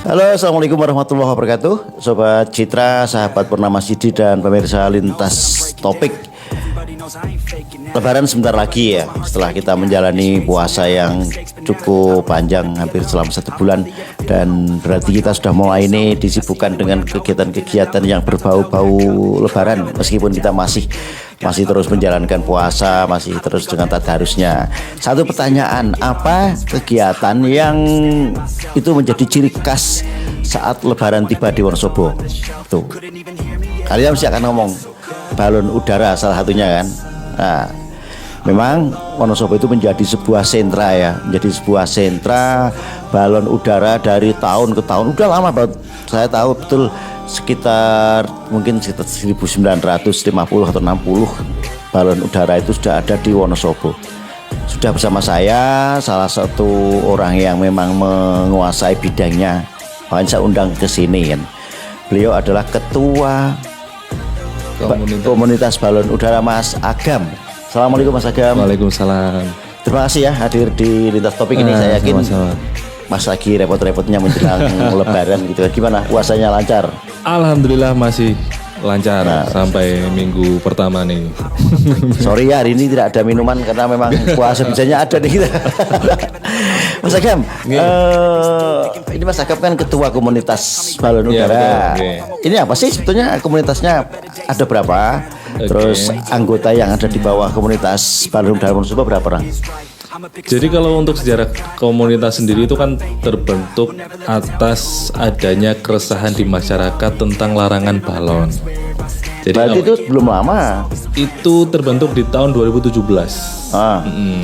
Halo, assalamualaikum warahmatullahi wabarakatuh, Sobat Citra, sahabat Purnama Sidi dan pemirsa lintas topik. Lebaran sebentar lagi ya, setelah kita menjalani puasa yang cukup panjang, hampir selama 1 bulan. Dan berarti kita sudah mulai ini disibukkan dengan kegiatan-kegiatan yang berbau-bau lebaran. Meskipun kita masih terus menjalankan puasa, masih terus dengan tadarusnya. Satu pertanyaan, apa kegiatan yang itu menjadi ciri khas saat lebaran tiba di Wonosobo? Tuh, kalian mesti akan ngomong balon udara salah satunya kan. Nah, memang Wonosobo itu menjadi sebuah sentra ya, menjadi sebuah sentra balon udara dari tahun ke tahun. Udah lama banget, saya tahu betul sekitar 1950 atau 60 balon udara itu sudah ada di Wonosobo. Sudah bersama saya salah satu orang yang memang menguasai bidangnya. Makanya saya undang ke sini kan. Beliau adalah ketua komunitas balon udara, Mas Agam. Assalamualaikum Mas Agam. Waalaikumsalam. Terima kasih ya hadir di lintas topik ini. Saya yakin sama-sama. Mas lagi repot-repotnya menjelang lebaran gitu. Gimana puasanya, lancar? Alhamdulillah masih lancar sampai minggu pertama nih. Sorry ya, hari ini tidak ada minuman karena memang puasa biasanya ada nih kita. Mas Agam, ini Mas Agam kan ketua komunitas balon udara. Betul. Ini apa sih sebetulnya komunitasnya? Ada berapa? Terus anggota yang ada di bawah komunitas balon udara Wonosobo berapa orang? Jadi kalau untuk sejarah komunitas sendiri itu kan terbentuk atas adanya keresahan di masyarakat tentang larangan balon. Jadi berarti itu belum lama. Itu terbentuk di tahun 2017.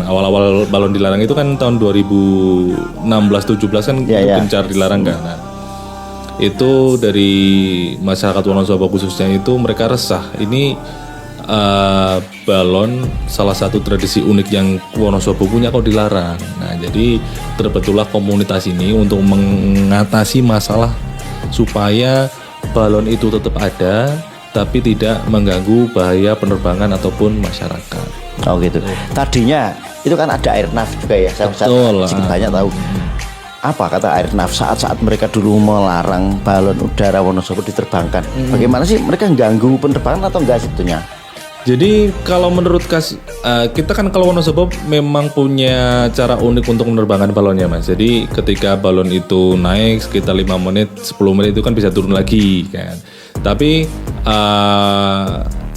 Awal-awal balon dilarang itu kan tahun 2016-17 kan gencar dilarang kan. Nah, itu dari masyarakat Wonosobo khususnya itu mereka resah. Ini balon salah satu tradisi unik yang Wonosobo punya kok dilarang. Nah, jadi terbentuklah komunitas ini untuk mengatasi masalah supaya balon itu tetap ada tapi tidak mengganggu bahaya penerbangan ataupun masyarakat. Oh gitu. Tadinya itu kan ada Airnav juga ya. Saya sedikit banyak tahu. Apa kata Airnav saat mereka dulu melarang balon udara Wonosobo diterbangkan? Bagaimana sih mereka ganggu penerbangan atau enggak sebetulnya? Jadi kalau menurut kita kan kalau Wonosobo memang punya cara unik untuk menerbangkan balonnya Mas. Jadi ketika balon itu naik sekitar 5 menit, 10 menit itu kan bisa turun lagi kan. Tapi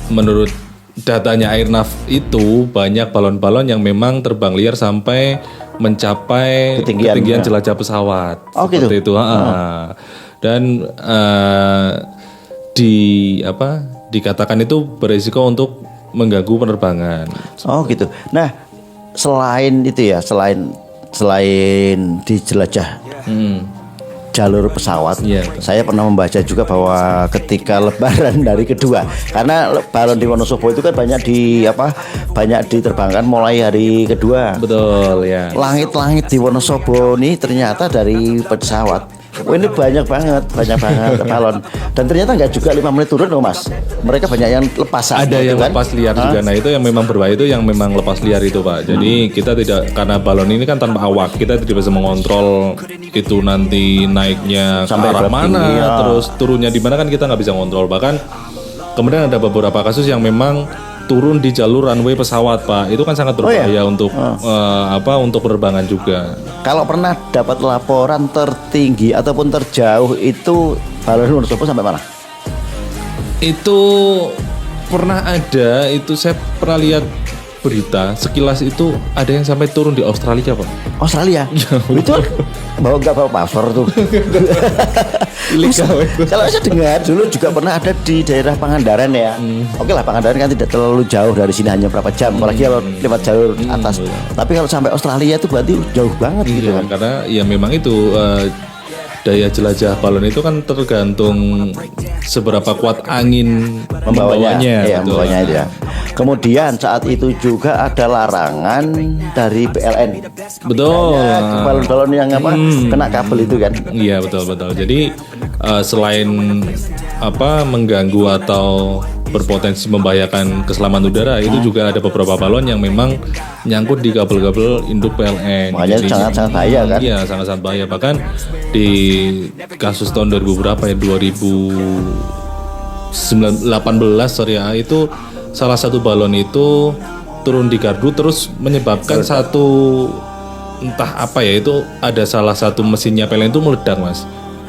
menurut datanya Airnav itu banyak balon-balon yang memang terbang liar sampai mencapai ketinggian jelajah pesawat. Oh gitu. Seperti itu. Dan dikatakan itu berisiko untuk mengganggu penerbangan. Oh gitu. Nah, selain itu ya, selain dijelajah jalur pesawat, saya pernah membaca juga bahwa ketika lebaran dari kedua, karena balon di Wonosobo itu kan banyak diterbangkan mulai hari kedua. Betul ya. Langit-langit di Wonosobo nih ternyata dari pesawat. Oh, ini banyak banget balon. Dan ternyata nggak juga 5 menit turun loh Mas. Mereka banyak yang lepas. Ada yang kan? Lepas liar juga. Nah itu yang memang berbahaya itu yang memang lepas liar itu Pak. Jadi kita tidak, karena balon ini kan tanpa awak, kita tidak bisa mengontrol itu nanti naiknya sampai ke arah mana, terus turunnya di mana kan kita nggak bisa ngontrol. Bahkan kemudian ada beberapa kasus yang memang turun di jalur runway pesawat Pak, itu kan sangat berbahaya untuk untuk penerbangan juga. Kalau pernah dapat laporan tertinggi ataupun terjauh itu balon Wonosobo sampai mana? Itu pernah ada, itu saya pernah lihat berita sekilas itu ada yang sampai turun di Australia Pak. Australia? Itu nggak bawa paspor tuh. Kalau saya dengar dulu juga pernah ada di daerah Pangandaran ya. Oke lah, Pangandaran kan tidak terlalu jauh dari sini, hanya berapa jam, apalagi kalau lewat jalur atas. Tapi kalau sampai Australia itu berarti jauh banget gitu kan. Karena ya memang itu daya jelajah balon itu kan tergantung seberapa kuat angin membawanya. Iya, membawanya itu ya. Kemudian saat itu juga ada larangan dari PLN. Betul. Balon-balon yang kena kabel itu kan. Iya betul. Jadi selain mengganggu atau berpotensi membahayakan keselamatan udara, itu juga ada beberapa balon yang memang nyangkut di kabel-kabel induk PLN. Makanya sangat-sangat bahaya kan? Iya, sangat-sangat bahaya. Bahkan di kasus tahun 2000 berapa ya, 2018 sorry ya, itu salah satu balon itu turun di gardu terus menyebabkan satu entah apa ya, itu ada salah satu mesinnya PLN itu meledak Mas.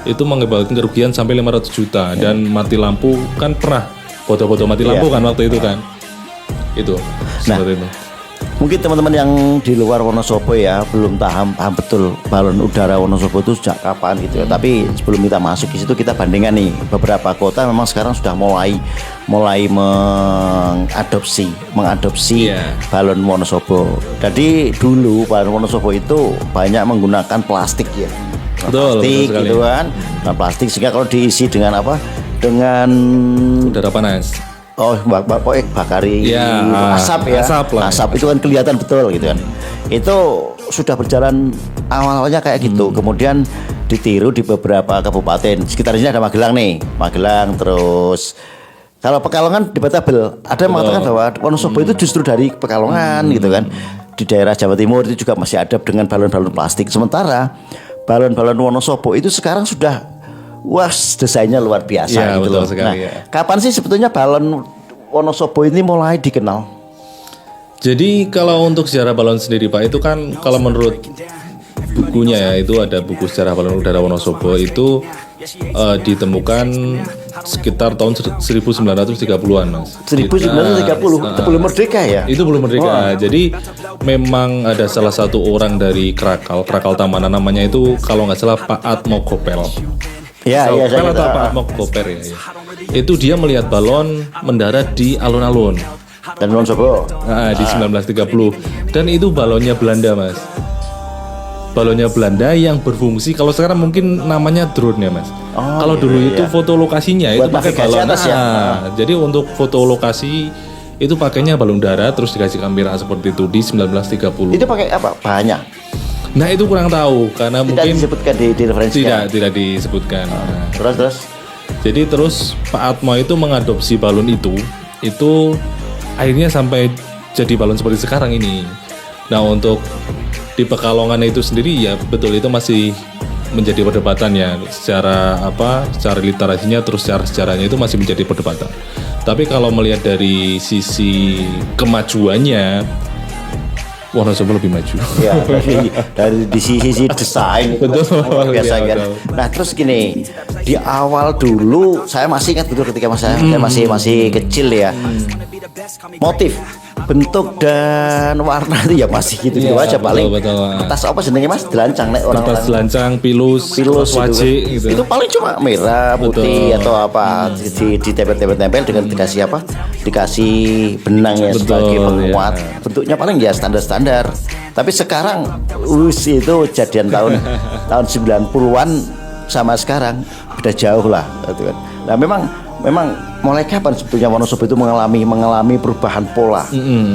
Itu mengakibatkan kerugian sampai 500 juta dan mati lampu, kan pernah foto-foto mati lampu kan waktu itu kan. Itu seperti itu. Mungkin teman-teman yang di luar Wonosobo ya belum paham betul balon udara Wonosobo itu sejak kapan gitu ya. Tapi sebelum kita masuk ke situ, kita bandingkan nih, beberapa kota memang sekarang sudah mulai mengadopsi balon Wonosobo. Jadi dulu balon Wonosobo itu banyak menggunakan plastik ya. Plastik gitu kan. Nah, plastik sehingga kalau diisi dengan apa? Dengan udara panas. Bakari asap ya. Asap itu kan kelihatan betul gitu kan. Itu sudah berjalan awalnya kayak gitu. Kemudian ditiru di beberapa kabupaten. Sekitar sini ada Magelang nih. Magelang, terus kalau Pekalongan debatable. Ada yang mengatakan bahwa Wonosobo itu justru dari Pekalongan gitu kan. Di daerah Jawa Timur itu juga masih ada dengan balon-balon plastik. Sementara balon-balon Wonosobo itu sekarang sudah desainnya luar biasa gitu loh. Sekali, kapan sih sebetulnya balon Wonosobo ini mulai dikenal? Jadi kalau untuk sejarah balon sendiri Pak, itu kan kalau menurut bukunya ya, itu ada buku sejarah balon udara Wonosobo itu ditemukan sekitar tahun 1930-an Mas. 1930 itu belum merdeka ya? Itu belum merdeka. Jadi memang ada salah satu orang dari Krakal Tamanan, namanya itu kalau nggak salah Pak Atmo Kopel. Atau Pak Atmo Koper ya. Itu dia melihat balon mendarat di alun-alun. Dan Wonosobo. Di 1930. Dan itu balonnya Belanda Mas. Balonnya Belanda yang berfungsi, kalau sekarang mungkin namanya drone ya Mas. Kalau dulu itu foto lokasinya itu pakai balon atas ya. Jadi untuk foto lokasi itu pakainya balon udara terus dikasih kamera seperti itu di 1930. Itu pakai apa? Bahannya? Nah itu kurang tahu karena tidak mungkin disebutkan di referensinya. Tidak disebutkan. Terus. Jadi terus Pak Atmo itu mengadopsi balon itu akhirnya sampai jadi balon seperti sekarang ini. Nah untuk di Pekalongan itu sendiri ya betul, itu masih menjadi perdebatan ya, secara literasinya terus secara sejarahnya itu masih menjadi perdebatan. Tapi kalau melihat dari sisi kemajuannya, Wonosobo lebih maju. Ya, dari sisi desain betul, biasa kan. Nah terus gini, di awal dulu saya masih ingat betul ketika saya masih kecil ya, motif, bentuk dan warna itu ya masih gitu aja paling. Betul. Kertas apa sebenarnya Mas? Delancang nek orang. Kertas delancang, pilus wajik gitu. Itu paling cuma merah, putih atau apa ditempel-tempel dengan dikasih apa? Dikasih benang ya sebagai penguat. Bentuknya paling ya standar. Tapi sekarang itu jadian tahun 90-an sama sekarang udah jauh lah gitu kan. Nah memang mulai kapan sebetulnya Wonosobo itu mengalami perubahan pola?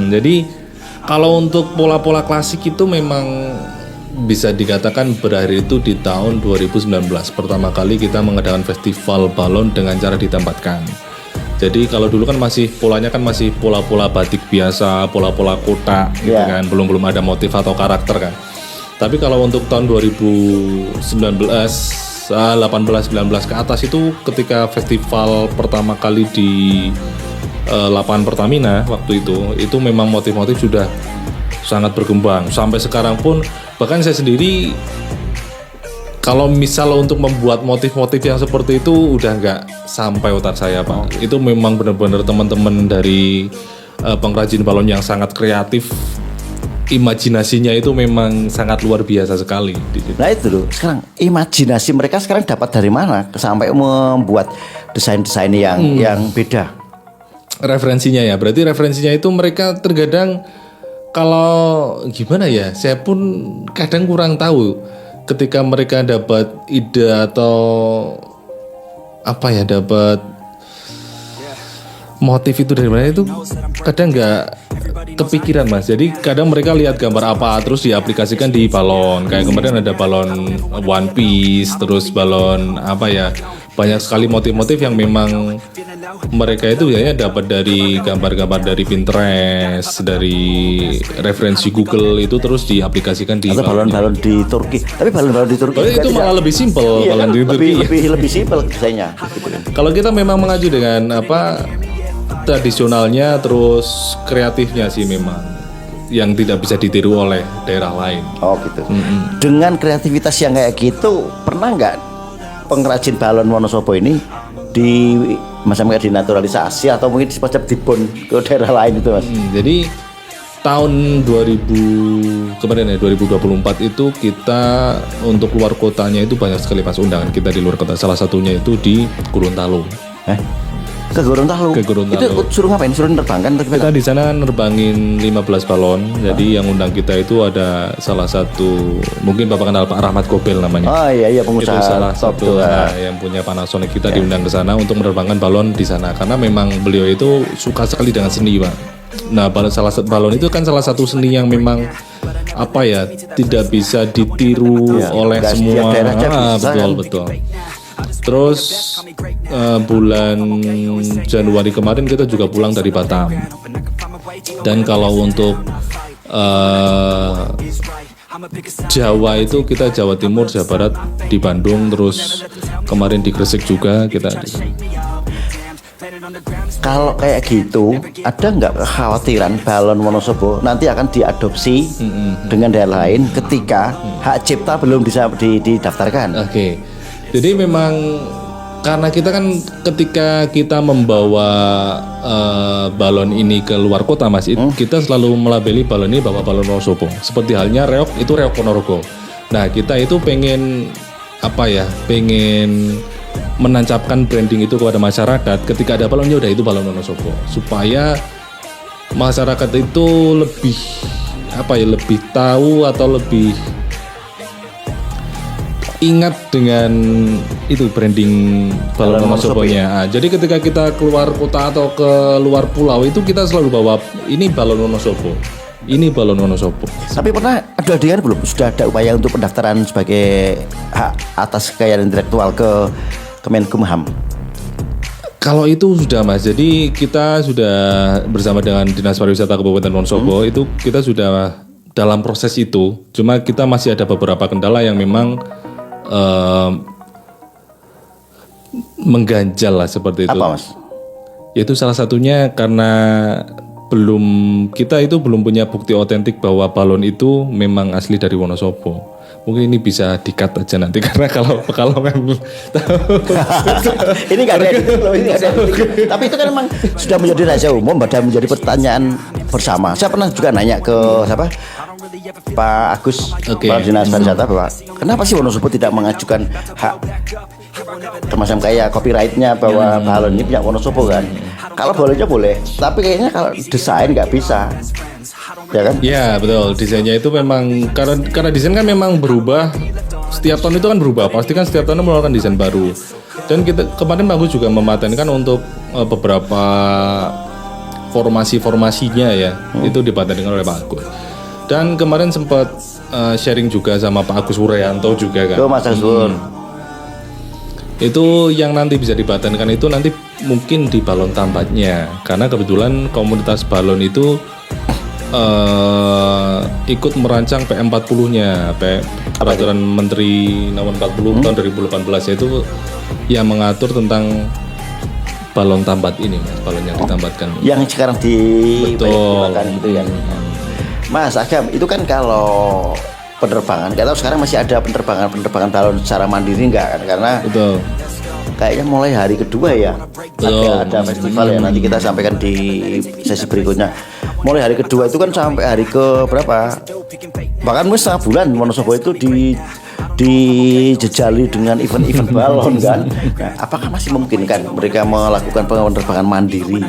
Jadi kalau untuk pola-pola klasik itu memang bisa dikatakan berakhir itu di tahun 2019. Pertama kali kita mengadakan festival balon dengan cara ditempatkan. Jadi kalau dulu kan polanya kan masih pola-pola batik biasa, pola-pola kotak gitu kan, belum ada motif atau karakter kan. Tapi kalau untuk tahun 2019 18-19 ke atas itu ketika festival pertama kali di lapangan Pertamina waktu itu memang motif-motif sudah sangat berkembang. Sampai sekarang pun bahkan saya sendiri kalau misal untuk membuat motif-motif yang seperti itu udah nggak sampai otak saya Pak. Itu memang benar-benar teman-teman dari pengrajin balon yang sangat kreatif. Imajinasinya itu memang sangat luar biasa sekali. Nah itu loh, sekarang imajinasi mereka sekarang dapat dari mana sampai membuat desain-desain yang beda? Referensinya ya, berarti referensinya itu mereka terkadang kalau gimana ya, saya pun kadang kurang tahu ketika mereka dapat ide atau dapat motif itu dari mana, itu kadang nggak kepikiran Mas. Jadi kadang mereka lihat gambar apa terus diaplikasikan di balon. Kayak kemarin ada balon One Piece, terus balon banyak sekali motif-motif yang memang mereka itu biasanya dapat dari gambar-gambar dari Pinterest, dari referensi Google itu terus diaplikasikan di atau balon-balon di Turki. Tapi balon-balon di Turki juga itu malah lebih simpel iya, balon kan? di Turki. Lebih simpel desainnya. Gitu. Kalau kita memang mengacu dengan tradisionalnya terus kreatifnya sih memang yang tidak bisa ditiru oleh daerah lain. Oh gitu. Dengan kreativitas yang kayak gitu, pernah nggak pengrajin balon Wonosobo ini macam kayak dinaturalisasi atau mungkin semacam dibon ke daerah lain itu, Mas? Jadi tahun 2024 itu kita untuk luar kotanya itu banyak sekali Mas undangan kita di luar kota. Salah satunya itu di Gorontalo. Ke Gorontalo. Itu suruh ngapain? Suruh nerbangkan? Kita di sana nerbangin 15 balon. Jadi yang undang kita itu ada salah satu, mungkin Bapak kenal Pak Rahmat Gobel namanya. Oh iya pengusaha. Itu salah satu yang punya Panasonic, kita diundang ke sana untuk menerbangkan balon di sana karena memang beliau itu suka sekali dengan seni, Pak. Nah, balon itu kan salah satu seni yang memang tidak bisa ditiru oleh semua. Betul. Terus bulan Januari kemarin kita juga pulang dari Batam. Dan kalau untuk Jawa itu kita Jawa Timur, Jawa Barat di Bandung, terus kemarin di Gresik juga kita. Kalau kayak gitu, ada nggak kekhawatiran balon Wonosobo nanti akan diadopsi dengan daerah lain ketika hak cipta belum bisa didaftarkan? Oke. Jadi memang karena kita kan ketika kita membawa balon ini ke luar kota, Mas, kita selalu melabeli balon ini bahwa balon Wonosobo. Seperti halnya reok itu reok Ponorogo. Nah, kita itu pengen menancapkan branding itu kepada masyarakat. Ketika ada balonnya udah itu balon Wonosobo, supaya masyarakat itu lebih tahu atau lebih ingat dengan itu branding balon Wonosobo-nya. Nah, jadi ketika kita keluar kota atau ke luar pulau itu kita selalu bawa ini balon Wonosobo. Ini balon Wonosobo. Tapi pernah ada dengan belum? Sudah ada upaya untuk pendaftaran sebagai hak atas kekayaan intelektual ke Kemenkumham? Kalau itu sudah, Mas. Jadi kita sudah bersama dengan Dinas Pariwisata Kabupaten Wonosobo itu kita sudah dalam proses itu. Cuma kita masih ada beberapa kendala yang memang mengganjal lah seperti itu. Apa, Mas? Yaitu salah satunya karena kita itu belum punya bukti otentik bahwa balon itu memang asli dari Wonosobo. Mungkin ini bisa di-cut aja nanti karena kalau ini nggak ada tapi itu kan memang sudah menjadi rahasia umum dan menjadi pertanyaan bersama. Saya pernah juga nanya ke Pak Agus, Kepala Dinas Pariwisata, bahwa kenapa sih Wonosobo tidak mengajukan hak termasuk kayak copyrightnya bahwa balon ini punya Wonosobo kan? Kalau balonnya boleh, tapi kayaknya kalau desain nggak bisa, ya kan? Ya betul, desainnya itu memang karena desain kan memang berubah setiap tahun, itu kan berubah, pasti kan setiap tahun mengeluarkan desain baru. Dan kita kemarin Pak Agus juga mematenkan untuk beberapa formasinya ya, itu dipatenkan oleh Pak Agus. Dan kemarin sempat sharing juga sama Pak Agus Wuryanto juga kan. Mas Agus. Itu yang nanti bisa dipatenkan itu nanti mungkin di balon tambatnya, karena kebetulan komunitas balon itu ikut merancang PM40-nya, Peraturan Menteri Nomor 40 tahun 2018, yaitu yang mengatur tentang balon tambat ini, Mas, balon yang ditambatkan. Yang sekarang dipakai gitu ya. Mas Agam, itu kan kalau penerbangan, nggak tahu sekarang masih ada penerbangan balon secara mandiri nggak kan? Karena kayaknya mulai hari kedua ya ada festival ya, nanti kita sampaikan di sesi berikutnya. Mulai hari kedua itu kan sampai hari ke berapa, bahkan mungkin setengah bulan Wonosobo itu dijejali dengan event-event balon kan. Nah, apakah masih memungkinkan mereka melakukan penerbangan mandiri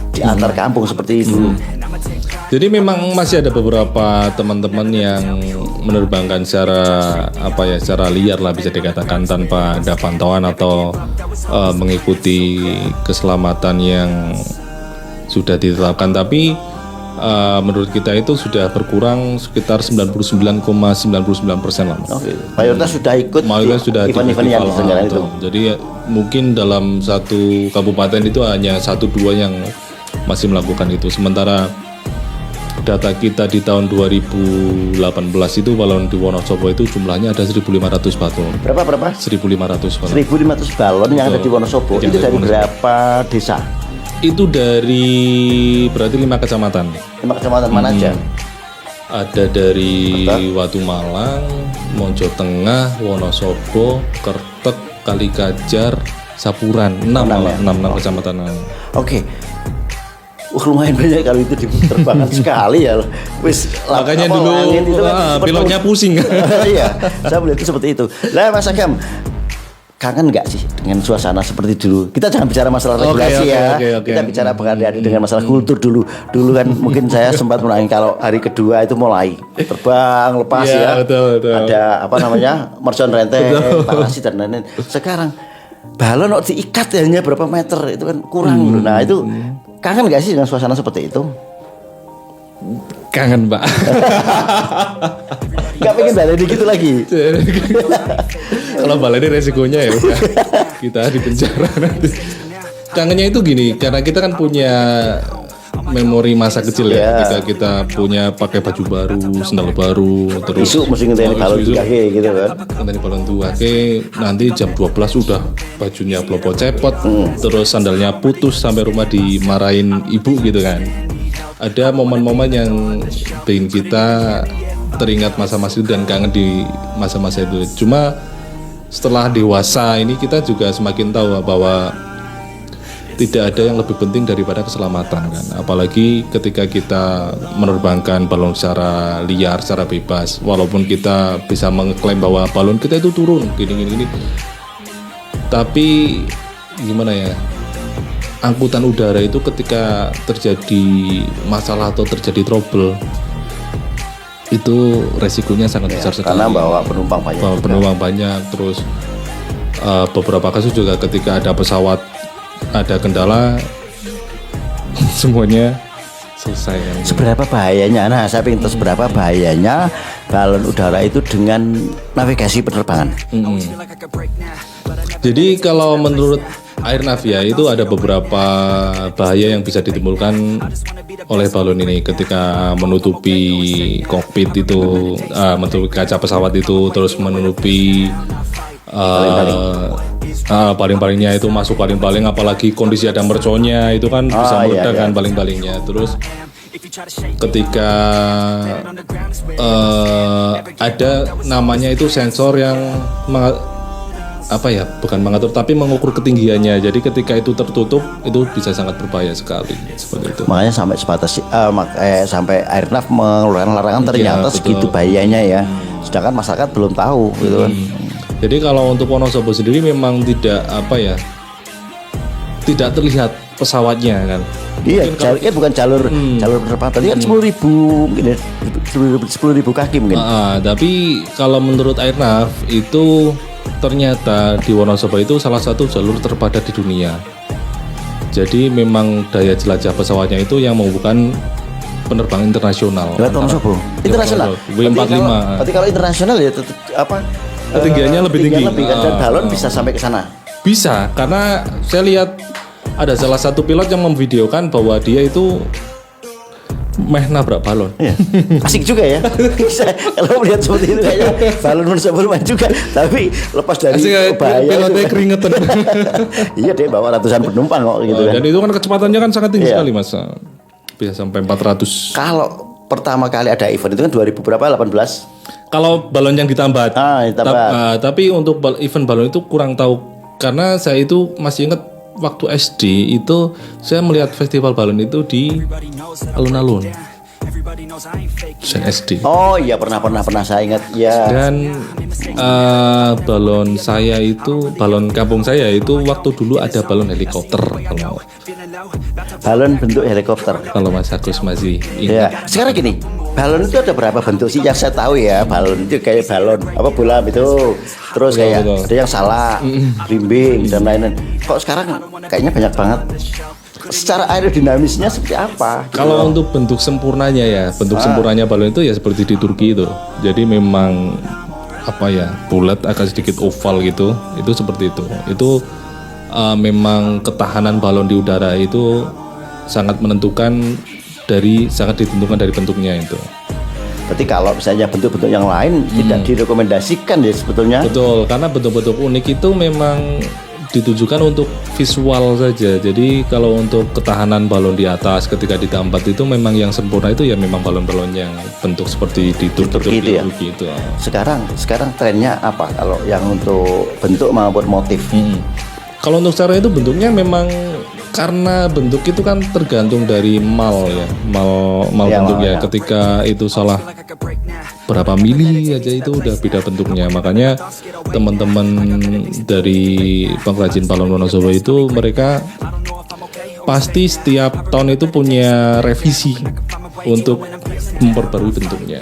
di antar kampung seperti itu? Jadi memang masih ada beberapa teman-teman yang menerbangkan secara liar lah, bisa dikatakan tanpa ada pantauan atau mengikuti keselamatan yang sudah ditetapkan. Tapi menurut kita itu sudah berkurang sekitar 99,99% lah. Oke. Mayoritas sudah ikut event-event yang diselenggarakan itu. Jadi mungkin dalam satu kabupaten itu hanya 1-2 yang masih melakukan itu. Sementara data kita di tahun 2018 itu balon di Wonosobo itu jumlahnya ada 1.500 balon. Berapa? 1.500 balon. 1.500 balon yang ada di Wonosobo. Itu dari berapa desa? Itu dari berarti 5 kecamatan. 5 kecamatan mana aja? Ada dari Watu Malang, Monjo Tengah, Wonosobo, Kertek, Kalikajar, Sapuran, 6 kecamatan. Oke. Lumayan banyak kalau itu diterbangkan sekali ya. Wis makanya dulu pilotnya pusing. Iya, saya melihat itu seperti itu. Lah Mas Agam, kangen nggak sih dengan suasana seperti dulu? Kita jangan bicara masalah regulasi ya. Kita bicara berhari-hari dengan masalah kultur dulu. Dulu kan mungkin saya sempat menangin kalau hari kedua itu mulai terbang lepas ya. Betul. Ada apa namanya? Mercon renteng, parasit dan lain-lain. Sekarang balon kok diikat hanya berapa meter itu kan kurang. Nah itu kangen gak sih dengan suasana seperti itu? Kangen Pak. Gak pengen balik gitu lagi. Kalau balik resikonya ya udah kita di penjara nanti. Kangennya itu gini, karena kita kan punya memori masa kecil ya. Ketika kita punya pakai baju baru, sendal baru, terus isu mesti ngenteni balon kaki gitu kan. Ngenteni balon kaki nanti jam 12 udah bajunya blopo cepot, terus sandalnya putus sampai rumah dimarahin ibu gitu kan. Ada momen-momen yang bikin kita teringat masa-masa itu dan kangen di masa-masa itu. Cuma setelah dewasa ini kita juga semakin tahu bahwa tidak ada yang lebih penting daripada keselamatan kan. Apalagi ketika kita menerbangkan balon secara liar, secara bebas. Walaupun kita bisa mengklaim bahwa balon kita itu turun gini. Tapi gimana ya? Angkutan udara itu ketika terjadi masalah atau terjadi trouble itu resikonya sangat besar sekali. Karena bawa penumpang banyak. Terus beberapa kasus juga ketika ada pesawat ada kendala semuanya selesai kan. Seberapa bahayanya? Nah, saya ingin tahu seberapa bahayanya balon udara itu dengan navigasi penerbangan. Jadi kalau menurut Airnav ya itu ada beberapa bahaya yang bisa ditimbulkan oleh balon ini ketika menutupi kokpit itu, menutupi kaca pesawat itu, terus menutupi paling-palingnya itu masuk paling-paling, apalagi kondisi ada merconnya itu kan bisa meledak kan paling-palingnya. Terus ketika ada namanya itu sensor yang bukan mengatur tapi mengukur ketinggiannya. Jadi ketika itu tertutup itu bisa sangat berbahaya sekali seperti itu. Makanya sampai sebatas sampai Airnav mengeluarkan larangan ternyata segitu bahayanya ya. Sedangkan masyarakat belum tahu gitu kan. Jadi kalau untuk Wonosobo sendiri memang tidak terlihat pesawatnya kan. Iya, bukan jalur penerbangan. Tadi kan 10.000 kaki mungkin. Tapi kalau menurut Airnav itu ternyata di Wonosobo itu salah satu jalur terpadat di dunia. Jadi memang daya jelajah pesawatnya itu yang menghubungkan penerbangan internasional. Lewat Wonosobo. Internasional. W45. Berarti kalau internasional ya ketinggiannya lebih tinggi. Dan balon bisa sampai ke sana. Bisa, karena saya lihat ada salah satu pilot yang memvideokan bahwa dia itu nabrak balon. Iya. Asik juga ya. Kalau melihat seperti itu kayaknya balon Wonosobo lumayan juga. Tapi lepas dari bahaya pilotnya keringetan. Iya, dia bawa ratusan penumpang kok gitu kan. Dan itu kan kecepatannya kan sangat tinggi sekali Mas. Bisa sampai 400. Kalau pertama kali ada event itu kan 2000 berapa? 18. Kalau balon yang ditambat. Tapi untuk event balon itu kurang tahu karena saya itu masih ingat waktu SD itu saya melihat festival balon itu di alun-alun. SD. Oh iya pernah saya ingat ya. Dan balon saya itu balon kampung saya itu waktu dulu ada balon helikopter. Balon bentuk helikopter. Kalau Mas Agus masih ingat. Ya. Sekarang gini, balon itu ada berapa bentuk sih? Yang saya tahu ya, balon itu kayak balon bola itu. Terus kayak ada yang salah, berimbing dan lain-lain. Kok sekarang kayaknya banyak banget. secara aerodinamisnya seperti apa? Kalau untuk bentuk sempurnanya ya, bentuk sempurnanya balon itu ya seperti di Turki itu. Jadi memang apa ya, bulat agak sedikit oval gitu. Itu seperti itu. Itu memang ketahanan balon di udara itu sangat ditentukan dari bentuknya itu. Berarti kalau misalnya bentuk-bentuk yang lain tidak direkomendasikan ya sebetulnya. Betul, karena bentuk-bentuk unik itu memang ditujukan untuk visual saja. Jadi kalau untuk ketahanan balon di atas ketika ditambat itu memang yang sempurna itu ya memang balon-balon yang bentuk seperti di Turki itu. Sekarang trennya apa kalau yang untuk bentuk maupun motif? Kalau untuk cara itu bentuknya memang karena bentuk itu kan tergantung dari mal bentuknya. Ketika itu salah berapa mili aja itu udah beda bentuknya. Makanya teman-teman dari pengrajin balon Wonosobo itu mereka pasti setiap tahun itu punya revisi untuk memperbarui bentuknya.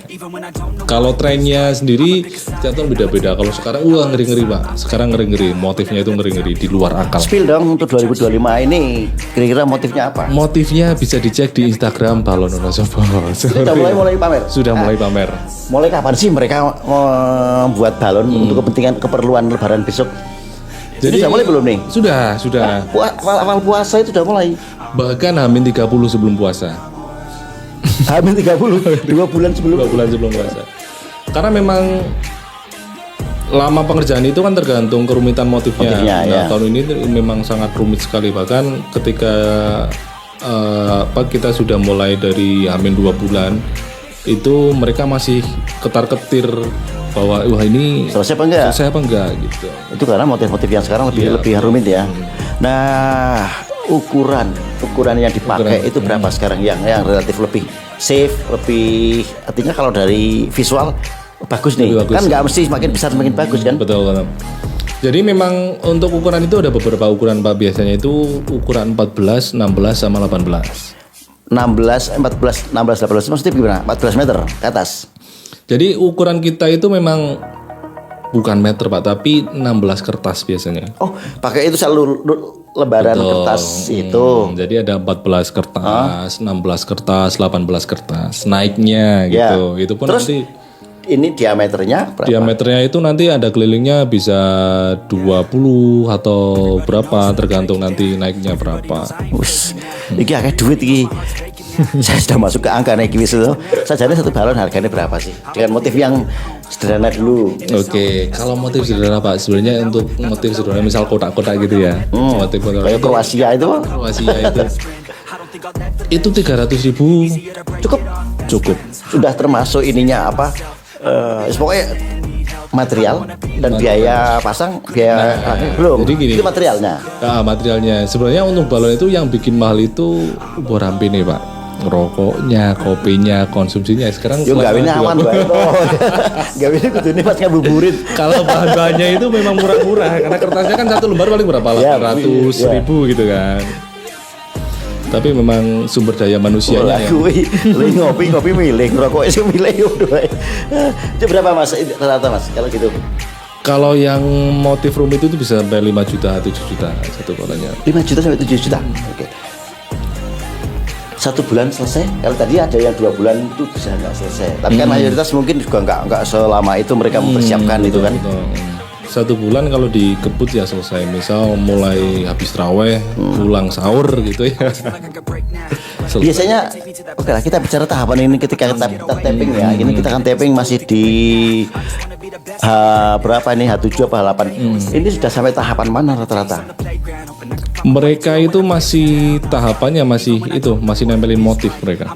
Kalau trennya sendiri setiap tahun beda-beda. Kalau sekarang ngeri-ngeri Pak. Sekarang ngeri-ngeri, motifnya itu ngeri-ngeri di luar akal. Spill dong untuk 2025 ini kira-kira motifnya apa? Motifnya bisa dicek di Instagram Balon Wonosobo. Sudah mulai pamer. Sudah mulai pamer. Mulai kapan sih mereka membuat balon untuk keperluan Lebaran besok? Jadi sudah mulai belum nih? Sudah. Awal puasa itu sudah mulai. Bahkan H-30 sebelum puasa. Hamil 30 2 bulan sebelum puasa. Karena memang lama pengerjaan itu kan tergantung kerumitan motifnya. Tahun ini memang sangat rumit sekali, bahkan ketika kita sudah mulai dari H-2 bulan itu mereka masih ketar-ketir bahwa wah ini selesai apa enggak gitu. Itu karena motif-motif yang sekarang lebih rumit ya. Nah, ukuran yang dipakai itu berapa sekarang yang relatif lebih safe, lebih artinya kalau dari visual bagus nih. Kan nggak mesti semakin besar semakin bagus kan? Betul. Jadi memang untuk ukuran itu ada beberapa ukuran Pak, biasanya itu ukuran 14, 16 sama 18. 16, 18 maksudnya gimana? 14 meter ke atas. Jadi ukuran kita itu memang bukan meter Pak, tapi 16 kertas biasanya. Oh, pakai itu selalu lebaran kertas itu. Jadi ada 14 kertas, 16 kertas, 18 kertas. Naiknya gitu. Itu pun terus, nanti ini diameternya berapa? Diameternya itu nanti ada kelilingnya bisa 20 atau berapa tergantung nanti naiknya berapa. Ini agak duit ini. Saya sudah masuk ke angka naik wis itu. Sajane satu balon harganya berapa sih? Dengan motif yang sederhana dulu. Oke, kalau motif sederhana Pak, sebenarnya untuk motif sederhana misal kotak-kotak gitu ya. Motif kotak kayak Kroasia itu. Itu 300.000 cukup. Sudah termasuk ininya apa? Pokoknya material dan biaya pasang, biaya belum. Jadi gini, itu materialnya. Materialnya. Sebenarnya untuk balon itu yang bikin mahal itu borampe nih Pak. Rokoknya, kopinya, konsumsinya. Sekarang yo gawene aman bae to. Gawene kudune pas ngabuburit. Kalau bahan-bahannya itu memang murah-murah karena kertasnya kan satu lembar paling berapa? 800.000 gitu kan. Tapi memang sumber daya manusianya ya. Ngopi milih, rokoknya sih milih. Itu berapa Mas rata-rata Mas kalau gitu? Kalau yang motif rumit itu bisa sampai 5 juta, 7 juta satu balonnya. 5 juta sampai 7 juta. Oke. 1 bulan selesai. Kalau tadi ada yang 2 bulan itu bisa nggak selesai. Tapi kan mayoritas mungkin juga nggak selama itu mereka mempersiapkan itu kan. Betul. 1 bulan kalau dikebut ya selesai. Misal mulai habis raweh, pulang sahur gitu ya. Biasanya oke lah, kita bicara tahapan ini ketika kita tapping ya. Ini kita kan tapping masih di berapa nih? H7 apa H8? Ini sudah sampai tahapan mana rata-rata? Mereka itu masih tahapannya masih nempelin motif mereka.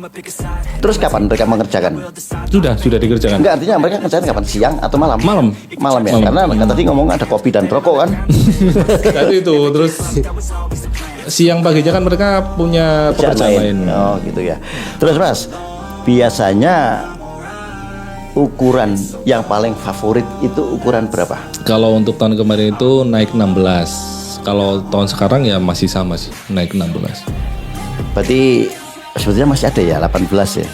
Terus kapan mereka mengerjakan? Sudah dikerjakan. Enggak, artinya mereka kerjakan kapan? Siang atau malam? Malam ya. Karena tadi ngomong ada kopi dan rokok kan. Tadi itu terus siang paginya kan mereka punya pekerjaan lain. Oh gitu ya. Terus Mas, biasanya ukuran yang paling favorit itu ukuran berapa? Kalau untuk tahun kemarin itu naik 16. Kalau tahun sekarang ya masih sama sih, naik 16. Berarti sebetulnya masih ada ya 18 ya?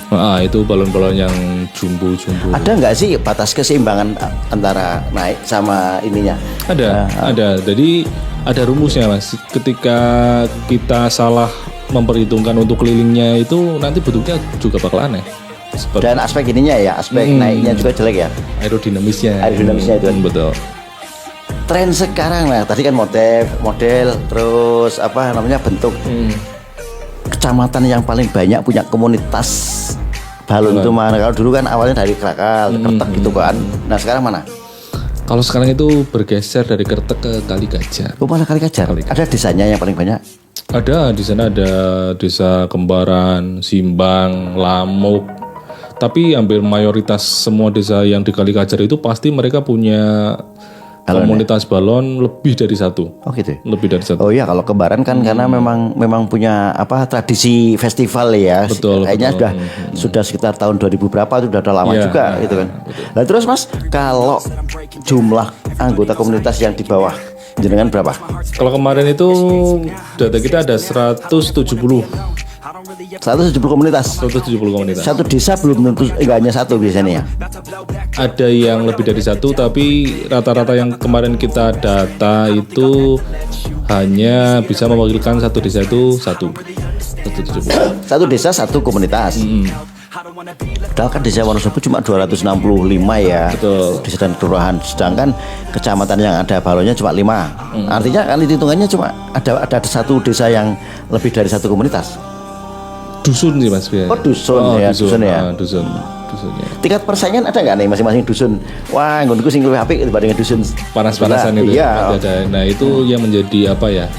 Itu balon-balon yang jumbo. Ada nggak sih batas keseimbangan antara naik sama ininya? Ada. Jadi ada rumusnya Mas. Ketika kita salah memperhitungkan untuk kelilingnya itu nanti bentuknya juga bakal aneh. Dan aspek ininya ya, aspek naiknya juga jelek ya. Aerodinamisnya Itu kan. betul. Tren sekarang lah, tadi kan model, terus apa namanya bentuk. Kecamatan yang paling banyak punya komunitas balon itu mana? Kalau dulu kan awalnya dari Krakal, Kertek gitu kan. Nah sekarang mana? Kalau sekarang itu bergeser dari Kertek ke Kali Gajah. Oh malah Kali Gajah. Ada desanya yang paling banyak. Ada di sana, ada desa Kembaran, Simbang, Lamuk. Tapi hampir mayoritas semua desa yang di Kali Gajah itu pasti mereka punya komunitas balon lebih dari satu. Oh gitu. Lebih dari satu. Oh iya, kalau Kembaran kan karena memang punya apa tradisi festival ya. Betul. Kayaknya sudah sekitar tahun 2000 berapa itu udah lama juga gitu kan. Nah terus Mas, kalau jumlah anggota komunitas yang di bawah jenengan berapa? Kalau kemarin itu data kita ada 170 komunitas. 170 komunitas. Satu desa belum tentu enggak hanya satu biasanya ya. Ada yang lebih dari satu, tapi rata-rata yang kemarin kita data itu hanya bisa mewakilkan satu desa itu 170. Satu desa satu komunitas. Padahal kan desa Wonosobo cuma 265 ya. Betul. Desa dan kelurahan, sedangkan kecamatan yang ada balonnya cuma 5. Artinya kan hitungannya cuma ada satu desa yang lebih dari satu komunitas. Dusun sih Mas. Oh dusun ya, dusun ya. Dusunnya. Tingkat persaingan ada nggak nih masing-masing dusun? Wah, nggonku sing luwih apik dibandingin dusun Panas-panasan itu. Iya. Ada. Nah itu yang menjadi apa ya?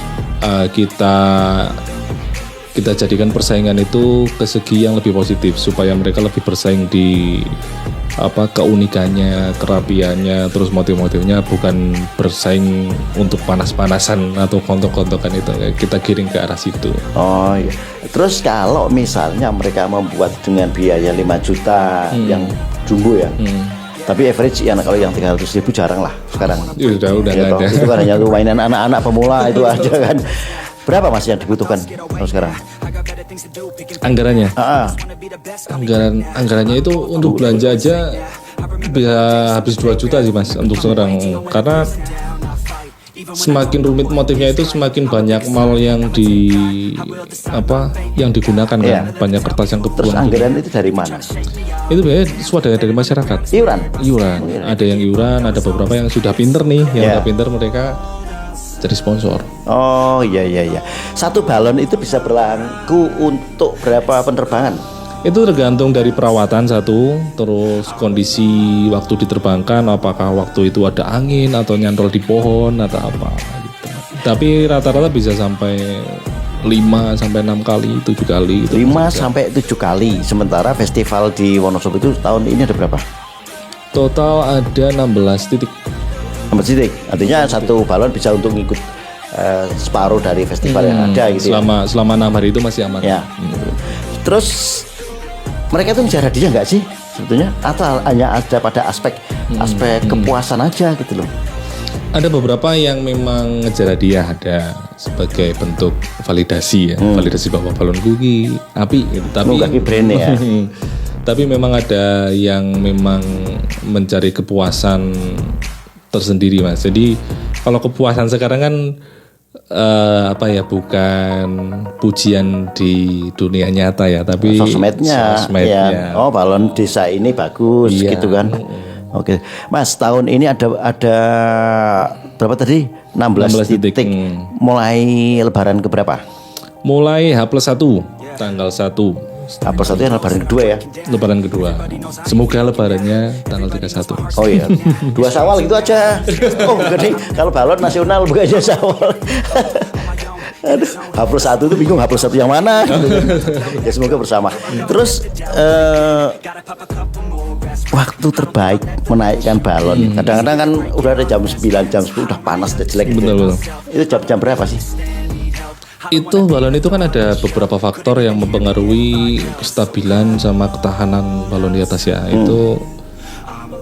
Kita jadikan persaingan itu ke segi yang lebih positif supaya mereka lebih bersaing di keunikannya, kerapiannya, terus motif-motifnya, bukan bersaing untuk panas-panasan atau kontok-kontokan itu. Kita giring ke arah situ. Oh iya. Terus kalau misalnya mereka membuat dengan biaya 5 juta yang jumbo ya. Tapi average ya kalau yang 300.000 jarang lah sekarang. Ya, udah ya, nggak ada. Itu kan hanya mainan anak-anak pemula itu aja kan. Berapa Mas yang dibutuhkan kalau sekarang? Anggarannya? Anggarannya itu untuk belanja aja bisa habis 2 juta sih Mas untuk sekarang. Karena semakin rumit motifnya itu semakin banyak mal yang digunakan kan, banyak kertas yang kebuang. Terus anggaran itu dari mana? Itu biasanya swadaya dari masyarakat. Iuran. Ada yang iuran, ada beberapa yang sudah pinter nih, yang udah pinter mereka jadi sponsor. Oh iya. Satu balon itu bisa berlaku untuk berapa penerbangan? Itu tergantung dari perawatan satu, terus kondisi waktu diterbangkan, apakah waktu itu ada angin atau nyantol di pohon atau apa gitu. Tapi rata-rata bisa sampai 5 sampai 6 kali, 7 kali gitu. 5 sampai 7 kali. Sementara festival di Wonosobo itu tahun ini ada berapa? Total ada 16 titik. 16 titik. Artinya satu balon bisa untuk ngikut separuh dari festival yang ada gitu. Selama 6 hari itu masih aman. Ya. Terus mereka itu ngejar hadiah nggak sih sebetulnya? Atau hanya ada pada aspek kepuasan aja gitu loh? Ada beberapa yang memang ngejar hadiah, ada sebagai bentuk validasi ya, validasi bahwa balon gugi api gitu. Tapi brand ya. Tapi memang ada yang memang mencari kepuasan tersendiri Mas. Jadi kalau kepuasan sekarang kan bukan pujian di dunia nyata ya, tapi sosmednya. Ya. Oh balon desa ini bagus gitu kan. Oke, Mas, tahun ini ada berapa tadi? 16 titik. Mulai lebaran ke berapa? Mulai H+1 tanggal 1. H+1 yang lebaran kedua ya? Lebaran kedua. Semoga lebarannya tanggal 31. Oh iya. 2 Syawal gitu aja. Oh, gede. Kalau balon nasional bukannya Syawal. Aduh, H+1 itu bingung H+1 yang mana gitu. Ya semoga bersama. Terus waktu terbaik menaikkan balon. Kadang-kadang kan udah ada jam 9, jam 10 udah panas, udah jelek gitu. Betul. Itu jam berapa sih? Itu balon itu kan ada beberapa faktor yang mempengaruhi kestabilan sama ketahanan balon di atas ya. Itu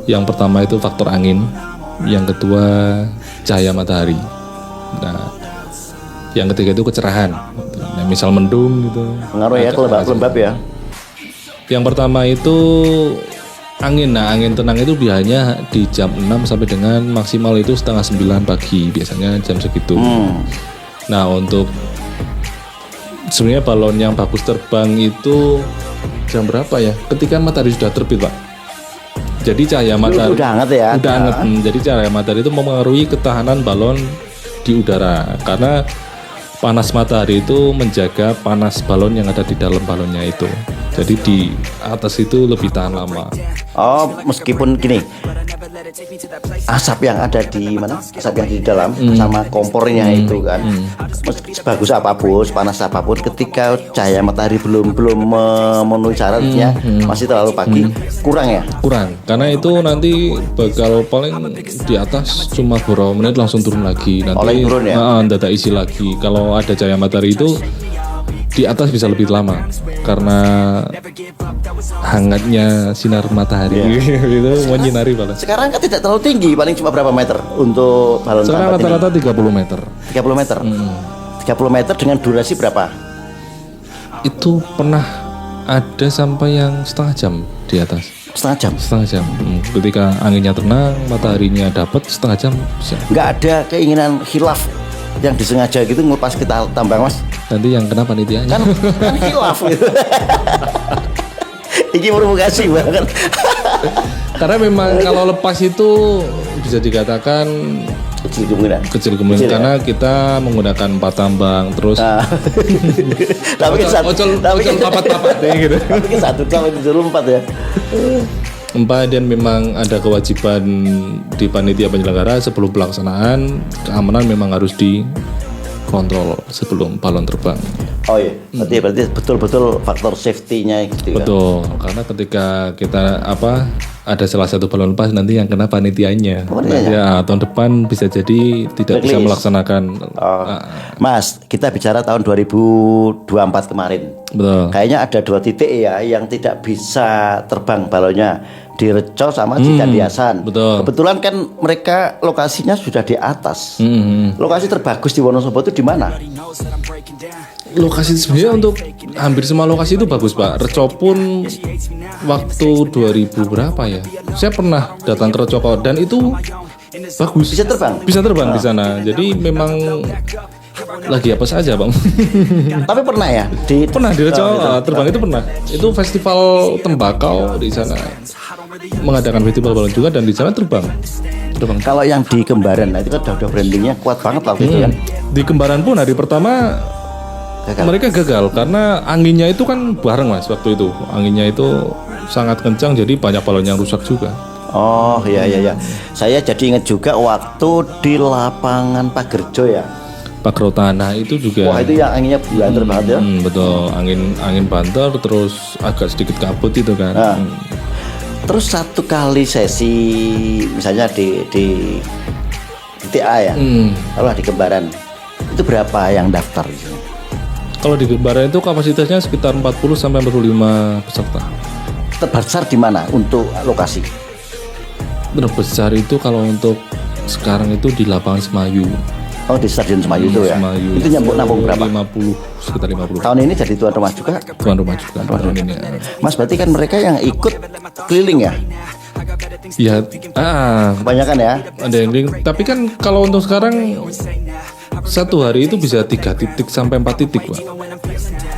yang pertama itu faktor angin, yang kedua cahaya matahari. Nah, yang ketiga itu kecerahan. Nah, misal mendung gitu. Pengaruh ya lembab ya. Yang pertama itu angin. Nah, angin tenang itu biasanya di jam 6 sampai dengan maksimal itu setengah 9 pagi, biasanya jam segitu. Nah, untuk sebenarnya balon yang bagus terbang itu jam berapa ya? Ketika matahari sudah terbit, Pak. Jadi cahaya matahari udah hangat ya. Udah hangat. Jadi cahaya matahari itu mempengaruhi ketahanan balon di udara. Karena panas matahari itu menjaga panas balon yang ada di dalam balonnya itu. Jadi di atas itu lebih tahan lama. Oh, meskipun gini, asap yang ada di mana? Asap yang di dalam sama kompornya itu kan. Sebagus apapun, sepanas apapun, ketika cahaya matahari belum memenuhi syaratnya, masih terlalu pagi, kurang ya? Kurang, karena itu nanti bakal paling di atas cuma beberapa menit langsung turun lagi. Nanti Oleh turun ya? data isi lagi. Kalau ada cahaya matahari itu di atas bisa lebih lama karena hangatnya sinar matahari itu menyinari balon. Sekarang kan tidak terlalu tinggi, paling cuma berapa meter untuk balon Sekarang tambat rata-rata 30 meter. 30 meter. 30 meter dengan durasi berapa? Itu pernah ada sampai yang setengah jam di atas. Setengah jam. Setengah jam. Ketika anginnya tenang, mataharinya dapat, setengah jam bisa. Nggak ada keinginan khilaf yang disengaja gitu ngelepas kita tambang, Mas. Nanti yang kena panitianya. Kan khilaf gitu. Ini provokasi banget. Karena memang kalau lepas itu bisa dikatakan kecil kemungkinan karena kita menggunakan 4 tambang terus. Tapi kan papat gitu. Tapi kan satu tambang disuruh 4 ya. 4 dan memang ada kewajiban di panitia penyelenggara sebelum pelaksanaan keamanan memang harus dikontrol sebelum balon terbang. Oh iya, berarti betul-betul faktor safety-nya gitu. Betul, karena ketika kita ada salah satu balon lepas nanti yang kena panitianya. Ya, tahun depan bisa jadi tidak bisa melaksanakan. Mas, kita bicara tahun 2024 kemarin. Betul. Kayaknya ada 2 titik ya yang tidak bisa terbang balonnya, di Reco sama di Candiasan. Betul. Kebetulan kan mereka lokasinya sudah di atas. Lokasi terbagus di Wonosobo itu di mana? Lokasi sebenarnya untuk hampir semua lokasi itu bagus, Pak. Reco pun waktu 2000 berapa ya? Saya pernah datang ke Reco dan itu bagus. Bisa terbang? Bisa terbang di sana. Jadi memang lagi apa saja, Bang. Tapi pernah ya? Pernah di Reco terbang itu pernah. Itu festival tembakau di sana. Mengadakan festival balon juga dan di sana terbang. Kalau yang di Kembaran, nah itu kan udah brandingnya kuat banget waktu itu kan. Di Kembaran pun hari pertama mereka gagal karena anginnya itu kan bareng, Mas, waktu itu. Anginnya itu sangat kencang jadi banyak balon yang rusak juga. Oh iya. Saya jadi ingat juga waktu di lapangan Pagerjo ya. Pagerotana itu juga. Wah, itu yang anginnya banter banget ya. Betul, angin banter terus agak sedikit kabut itu kan. Terus satu kali sesi misalnya di TA ya. Kalau di Kembaran itu berapa yang daftar gitu? Kalau di Kembaran itu kapasitasnya sekitar 40 sampai 45 peserta. Terbesar di mana untuk lokasi? Terbesar itu kalau untuk sekarang itu di lapangan Semayu. Oh, di Stadion Semayu itu ya. Semayu. Itu nampung berapa? 50, sekitar 50. Tahun ini jadi tuan rumah juga? Tuan rumah juga tahun ini. Mas, berarti kan mereka yang ikut keliling ya? Iya, kebanyakan ya. Ada yang keliling. Tapi kan kalau untuk sekarang satu hari itu bisa 3 titik sampai 4 titik, Pak.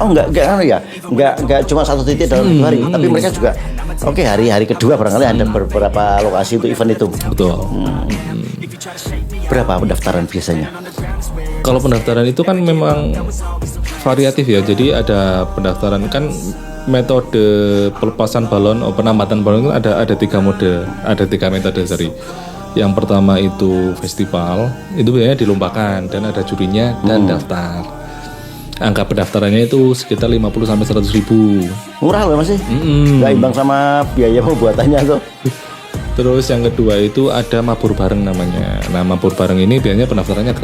Oh, enggak cuma 1 titik dalam 1 hari, tapi mereka juga. Oke, hari kedua barangkali ada beberapa lokasi untuk event itu. Betul. Berapa pendaftaran biasanya? Kalau pendaftaran itu kan memang variatif ya. Jadi ada pendaftaran kan metode pelepasan balon, penambatan balon kan ada 3 mode, ada 3 metode sorry. Yang pertama itu festival, itu biasanya dilombakan dan ada jurinya dan daftar. Angka pendaftarannya itu sekitar 50 sampai 100 ribu. Murah loh masih. Nggak imbang sama biaya pembuatannya tuh. Terus yang kedua itu ada mabur bareng namanya. Nah, mabur bareng ini biasanya pendaftarannya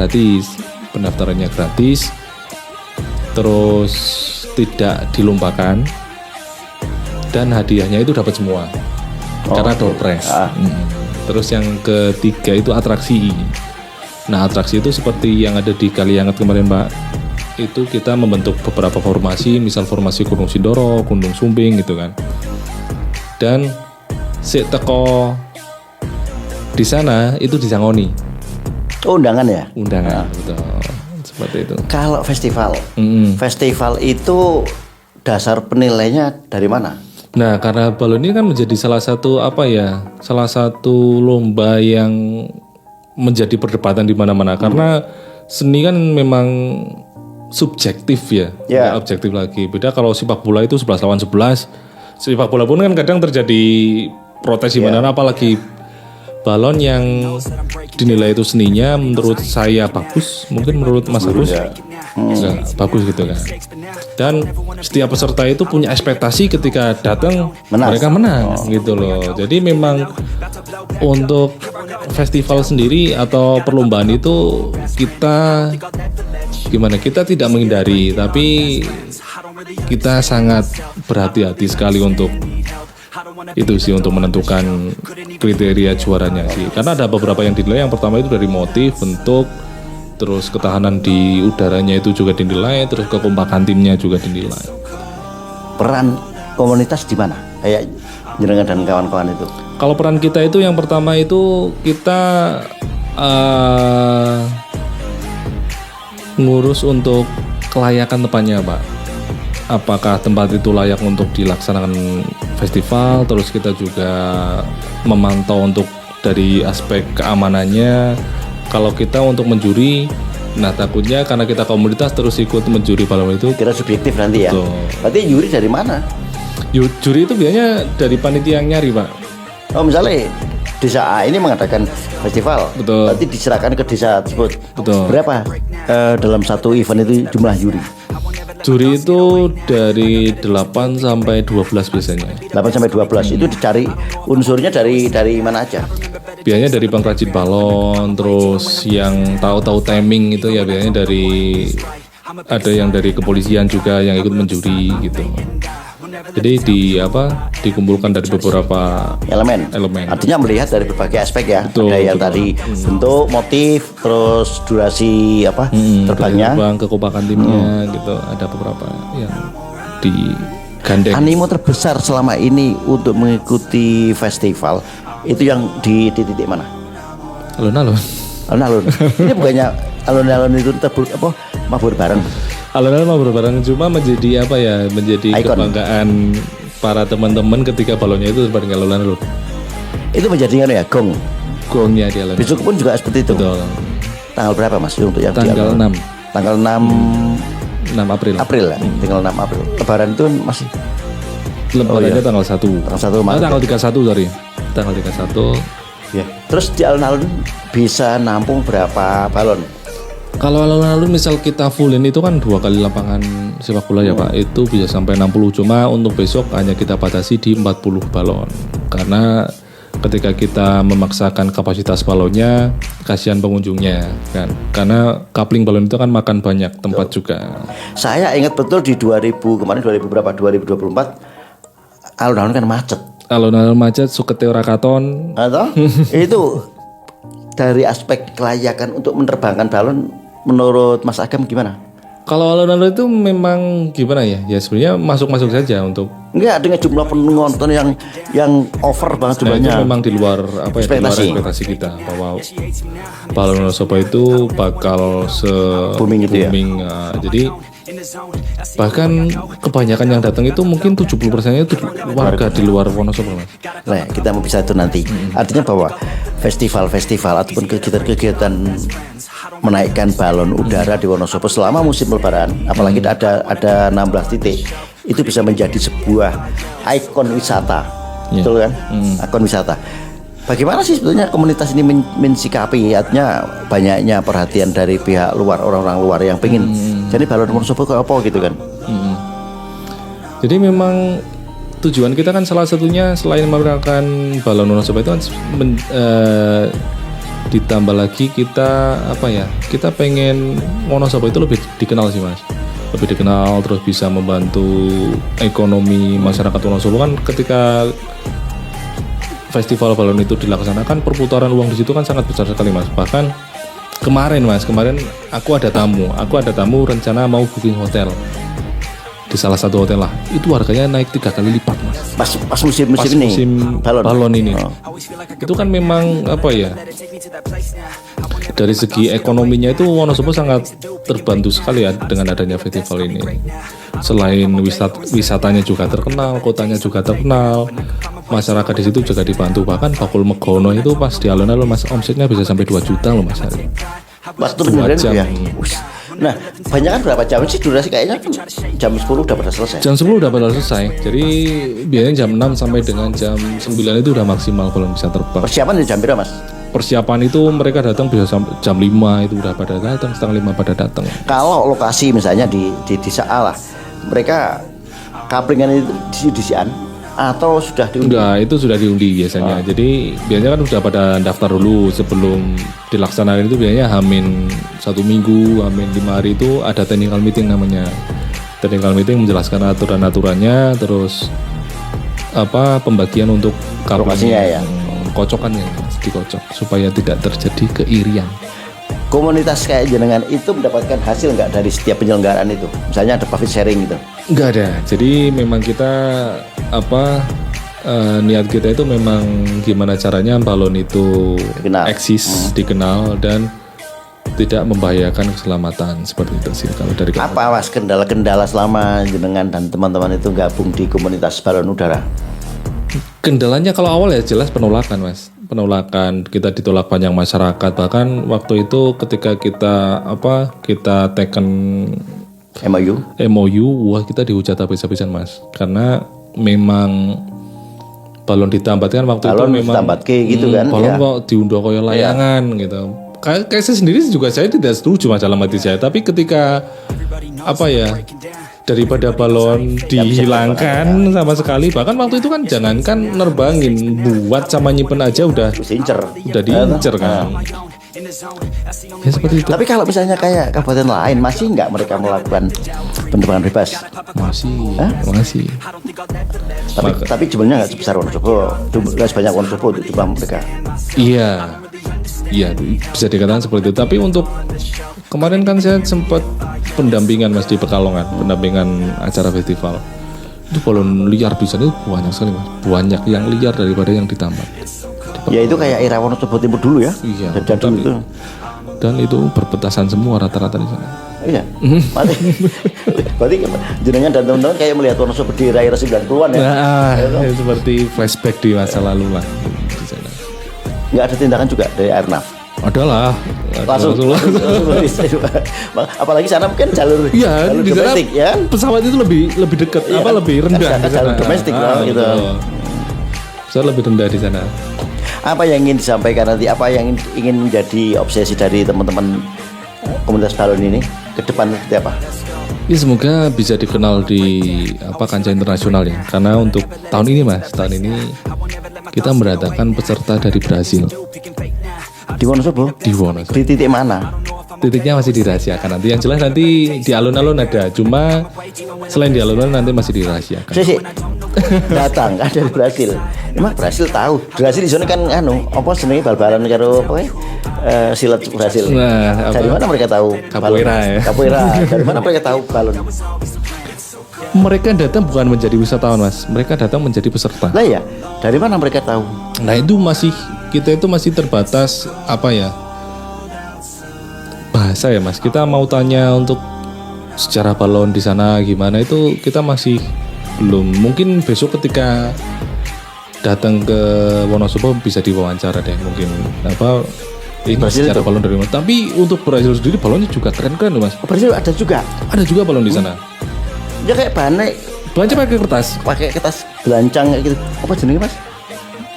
gratis. Terus tidak dilombakan dan hadiahnya itu dapat semua. Karena door prize. Terus yang ketiga itu atraksi. Nah, atraksi itu seperti yang ada di Kalianget kemarin, Pak. Itu kita membentuk beberapa formasi, misal formasi Gunung Sindoro, Gunung Sumbing gitu kan. Dan si teko di sana itu disangoni. Oh, undangan ya? Undangan, betul. seperti itu. Kalau festival itu dasar penilainya dari mana? Nah, karena balon ini kan menjadi salah satu lomba yang menjadi perdebatan di mana-mana. Karena seni kan memang subjektif ya, nggak objektif lagi. Beda kalau sepak bola itu 11 lawan 11. Sepak bola pun kan kadang terjadi protes di mana, apalagi balon yang dinilai itu seninya menurut saya bagus, mungkin menurut Mas Agus nggak bagus gitu kan. Dan setiap peserta itu punya ekspektasi ketika datang mereka menang gitu loh. Jadi memang untuk festival sendiri atau perlombaan itu kita tidak menghindari, tapi kita sangat berhati-hati sekali untuk itu sih, untuk menentukan kriteria juaranya sih. Karena ada beberapa yang dinilai. Yang pertama itu dari motif, bentuk, terus ketahanan di udaranya itu juga dinilai, terus kekompakan timnya juga dinilai. Peran komunitas di mana? Kayak jenengan dan kawan-kawan itu. Kalau peran kita itu yang pertama itu kita ngurus untuk kelayakan tempatnya, Pak. Apakah tempat itu layak untuk dilaksanakan festival, terus kita juga memantau untuk dari aspek keamanannya. Kalau kita untuk menjuri, nah takutnya karena kita komunitas terus ikut menjuri balon itu kira subjektif nanti ya. Betul. Berarti juri dari mana? Juri itu biasanya dari panitia yang nyari, Pak. Oh, misalnya desa A ini mengadakan festival, betul, berarti diserahkan ke desa tersebut. Betul. Berapa dalam satu event itu jumlah juri? Juri itu dari 8 sampai 12 biasanya. 8 sampai 12 itu dicari unsurnya dari mana aja? Biasanya dari pengrajin balon, terus yang tahu timing itu ya biasanya ada yang dari kepolisian juga yang ikut menjuri gitu. Jadi dikumpulkan dari beberapa elemen. Artinya melihat dari berbagai aspek ya. Betul, ada yang tadi bentuk, motif, terus durasi terbangnya, kekompakan timnya gitu. Ada beberapa yang digandeng. Animo terbesar selama ini untuk mengikuti festival itu yang di titik mana? Alun-alun. Ini bukannya alun-alun itu mabur bareng. Alun-alun mabur bareng cuma menjadi menjadi Icon. Kebanggaan para teman-teman ketika balonnya itu terbang alun-alun. Itu menjadi Gongnya di alun-alun. Besok pun juga seperti itu. Betul. Tanggal berapa Mas untuk yang tanggal 6. Tanggal 6 April. Ya? Tanggal 6 April. Lebaran itu masih Lebarannya tanggal 1. Tanggal 1 Maret. Tanggal 31, sorry. Tanggal 31. Ya. Terus di alun-alun bisa nampung berapa balon? Kalau alun-alun misal kita fullin itu kan 2 kali lapangan sepak bola ya Pak, itu bisa sampai 60. Cuma untuk besok hanya kita batasi di 40 balon. Karena ketika kita memaksakan kapasitas balonnya, kasihan pengunjungnya kan. Karena coupling balon itu kan makan banyak tempat juga. Saya ingat betul di 2024 alun-alun kan macet. Alun-alun macet, Sukete ora katon. Atau itu dari aspek kelayakan untuk menerbangkan balon menurut Mas Agam gimana? Kalau alun-alun itu memang gimana ya? Ya sebenarnya masuk-masuk saja untuk. Enggak, dengan jumlah penonton yang over banget jumlahnya. Itu memang di luar di luar ekspektasi kita bahwa balon Wonosobo itu bakal booming itu ya. Jadi bahkan kebanyakan yang datang itu mungkin 70%-nya itu warga di luar Wonosobo, Mas. Nah, kita mau bisa itu nanti. Artinya bahwa festival-festival ataupun kegiatan-kegiatan menaikkan balon udara di Wonosobo selama musim Lebaran, apalagi ada 16 titik, itu bisa menjadi sebuah ikon wisata, betul kan? Ikon wisata. Bagaimana sih sebetulnya komunitas ini mensikapi? Artinya banyaknya perhatian dari pihak luar, orang-orang luar yang pengen jadi balon Wonosobo kayak apa gitu kan? Jadi memang tujuan kita kan salah satunya selain memeriahkan balon Wonosobo itu kan ditambah lagi kita kita pengen Wonosobo itu lebih dikenal sih Mas, lebih dikenal, terus bisa membantu ekonomi masyarakat Wonosobo kan. Ketika festival balon itu dilaksanakan, perputaran uang di situ kan sangat besar sekali Mas. Bahkan kemarin aku ada tamu rencana mau booking hotel di salah satu hotel lah, itu harganya naik 3 kali lipat Mas. Pas musim ini balon ini. Itu kan memang dari segi ekonominya itu Wonosobo sangat terbantu sekali ya dengan adanya festival ini. Selain wisatanya juga terkenal, kotanya juga terkenal, masyarakat di situ juga dibantu. Bahkan Bakul Megono itu pas di alun-alun mas omsetnya bisa sampai 2 juta loh mas hari. Waktu 2 beneran jam. ya. Nah, banyak kan berapa jam sih durasi kayaknya jam 10 udah pada selesai. Jam 10 udah pada selesai. Jadi biasanya jam 6 sampai dengan jam 9 itu udah maksimal kalau bisa terbang. Persiapan di jam berapa, Mas? Persiapan itu mereka datang bisa sampai jam 5 itu udah pada datang, setengah 5 pada datang. Kalau lokasi misalnya di desa A lah, mereka kaplingan itu di Sian atau sudah diundi? Enggak, itu sudah diundi biasanya. Jadi biasanya kan sudah pada daftar dulu sebelum dilaksanakan itu biasanya Hamin 1 minggu, Hamin 5 hari itu ada technical meeting namanya. Technical meeting menjelaskan aturan-aturannya, terus apa pembagian untuk Lokasinya ya. Kocokannya dikocok supaya tidak terjadi keirian. Komunitas kayak jenengan itu mendapatkan hasil nggak dari setiap penyelenggaraan itu? Misalnya ada profit sharing gitu? Nggak ada. Jadi memang kita niat kita itu memang gimana caranya balon itu Dikenal. eksis, dikenal dan tidak membahayakan keselamatan seperti itu sih kalau dari kami. Apa Mas kendala-kendala selama jenengan dan teman-teman itu gabung di komunitas balon udara? Kendalanya kalau awal ya jelas penolakan mas, penolakan kita ditolak banyak masyarakat. Bahkan waktu itu ketika kita kita teken MOU, wah kita dihujat habis-habisan mas, karena memang balon ditambatkan waktu balon itu memang ditambatke gitu kan? balon Ya. kok diunduh koyo layangan gitu. Kayak saya sendiri juga saya tidak setuju mas dalam hati saya, tapi ketika daripada balon dihilangkan sama sekali, bahkan waktu itu kan jangankan nerbangin, buat sama nyimpen aja udah diincer kan. Ya seperti itu. Tapi kalau misalnya kayak kabupaten lain masih nggak mereka melakukan penerbangan bebas? Masih. Tapi jumlahnya nggak sebesar Wonosobo, nggak sebanyak Wonosobo untuk jumlah mereka. Iya bisa dikatakan seperti itu. Tapi untuk kemarin kan saya sempat pendampingan mas di Pekalongan, pendampingan acara festival. Itu balon liar di sana itu banyak sekali mas, banyak yang liar daripada yang ditambat. Ya itu kayak era Wonosobo Timur dulu ya. Iya. Jadul itu. Dan itu berpetasan semua rata-rata di sana. Iya. Berarti jenengan dan teman-teman kayak melihat Wonosobo di era 90-an ya. Ya, seperti flashback di masa lalu lah di sana. Nggak ada tindakan juga dari Airnav. Adalah Langsung. Apalagi sana mungkin jalur di sana domestik ya. Pesawat itu lebih dekat, lebih rendah di sana. Jalur domestik gitu. Pesawat lebih rendah di sana. Apa yang ingin disampaikan nanti? Apa yang ingin menjadi obsesi dari teman-teman komunitas balon ini ke depan seperti apa? Ya semoga bisa dikenal di kancah internasional ya. Karena untuk tahun ini kita mendatangkan peserta dari Brasil. Di Wonosobo? Di Wonosobo. Di titik mana? Titiknya masih dirahasiakan nanti. Yang jelas nanti di alun-alun ada. Cuma selain di alun-alun nanti masih dirahasiakan. Sih. Datang kan dari Brasil. Emang Brasil tahu. Brasil di sana kan apa senengnya bal-balan karo silat Brasil. Nah, dari mana mereka tahu? Capoeira ya. Capoeira. Dari mana mereka tahu balon? Mereka datang bukan menjadi wisatawan mas, mereka datang menjadi peserta. Lah ya, dari mana mereka tahu? Nah itu kita itu masih terbatas bahasa ya mas. Kita mau tanya untuk sejarah balon di sana gimana itu kita masih belum. Mungkin besok ketika datang ke Wonosobo bisa diwawancara deh mungkin ini Brasil sejarah itu. balon dari mana. Tapi untuk Brasil sendiri balonnya juga keren-keren loh mas. Brasil ada juga. Ada juga balon di sana. Ya kayak bahannya Belanja pakai kertas belancang kayak gitu. Apa jenisnya mas?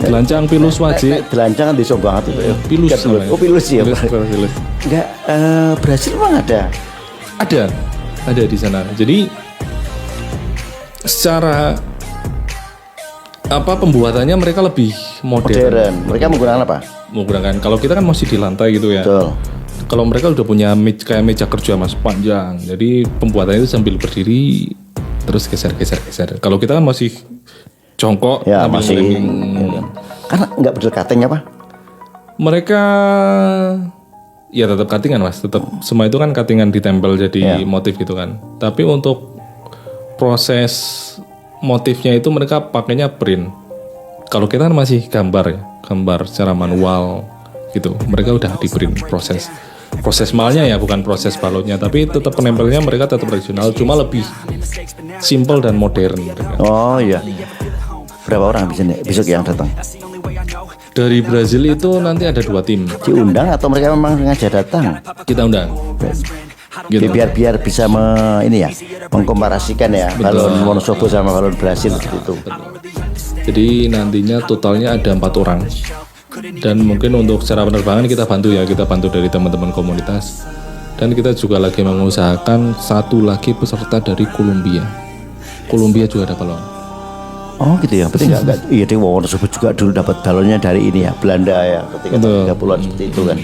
Belancang pilus wajib. Belancang kan disom banget itu ya. Pilus namanya. Oh pilus ya. Pilus. Enggak, Brasil memang ada. Ada di sana. Jadi secara pembuatannya mereka lebih modern. Mereka menggunakan apa? Menggunakan kalau kita kan masih di lantai gitu ya. Betul. Kalau mereka udah punya kayak meja kerja mas panjang. Jadi pembuatannya itu sambil berdiri terus geser. Kalau kita kan masih jongkok Ya sambil masih. Karena nggak berdekating apa? Mereka ya tetap cuttingan mas, tetap semua itu kan cuttingan ditempel jadi motif gitu kan. Tapi untuk proses motifnya itu mereka pakainya print. Kalau kita kan masih gambar secara manual gitu. Mereka udah di print proses malnya ya, bukan proses balonnya, tapi tetap penempelnya mereka tetap tradisional, cuma lebih simple dan modern. Oh iya. Berapa orang besok yang datang? Dari Brazil itu nanti ada 2 tim. Diundang atau mereka memang sengaja datang? Kita undang. Gitu. Biar bisa mengkomparasikan ya balon Wonosobo sama balon Brasil gitu. Jadi nantinya totalnya ada 4 orang. Dan mungkin untuk secara penerbangan kita bantu dari teman-teman komunitas. Dan kita juga lagi mengusahakan satu lagi peserta dari Kolombia. Kolombia juga ada balon. Oh gitu ya, berarti enggak iya di Wonosobo juga dulu dapat balonnya dari ini ya, Belanda ya, ketika tahun 30-an seperti itu kan.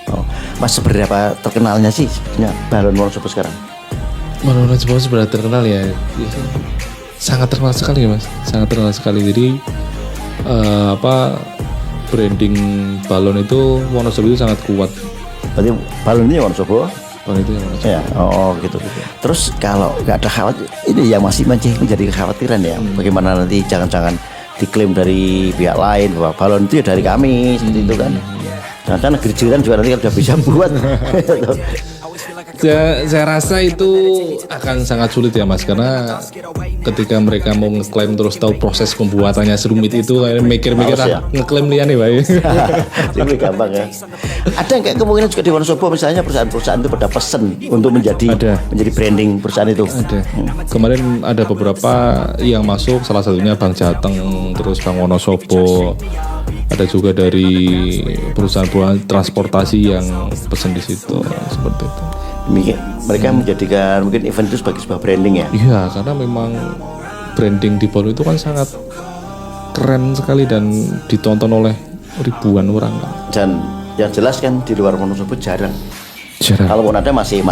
Oh. Mas, seberapa terkenalnya sih sebenarnya balon Wonosobo sekarang? Balon Wonosobo sebenarnya terkenal ya. Sangat terkenal sekali Mas, sangat terkenal sekali. Jadi branding balon itu Wonosobo itu sangat kuat. Berarti balon ini Wonosobo? Balon itu yang Wonosobo. Ya, gitu. Terus kalau nggak ada khawatir, ini yang masih menjadi kekhawatiran ya, bagaimana nanti jangan-jangan diklaim dari pihak lain bahwa balon itu ya dari kami, seperti itu kan. Jangan-jangan negeri jiran juga nanti udah bisa buat. Saya rasa itu akan sangat sulit ya Mas, karena ketika mereka mau ngeklaim terus tahu proses pembuatannya serumit itu, mikir-mikir ngeklaim lian nih Pak. Lebih gampang ya. Ada nggak kemungkinan juga di Wonosobo misalnya perusahaan-perusahaan itu pada pesen untuk menjadi branding perusahaan itu? Ada. Kemarin ada beberapa yang masuk, salah satunya Bank Jateng, terus Bank Wonosobo. Ada juga dari perusahaan-perusahaan transportasi yang pesen di situ, seperti itu. Mereka menjadikan mungkin event itu sebagai sebuah branding ya? Iya, karena memang branding di balon itu kan sangat keren sekali dan ditonton oleh ribuan orang. Dan yang jelas kan di luar Wonosobo jarang. Kalaupun ada masih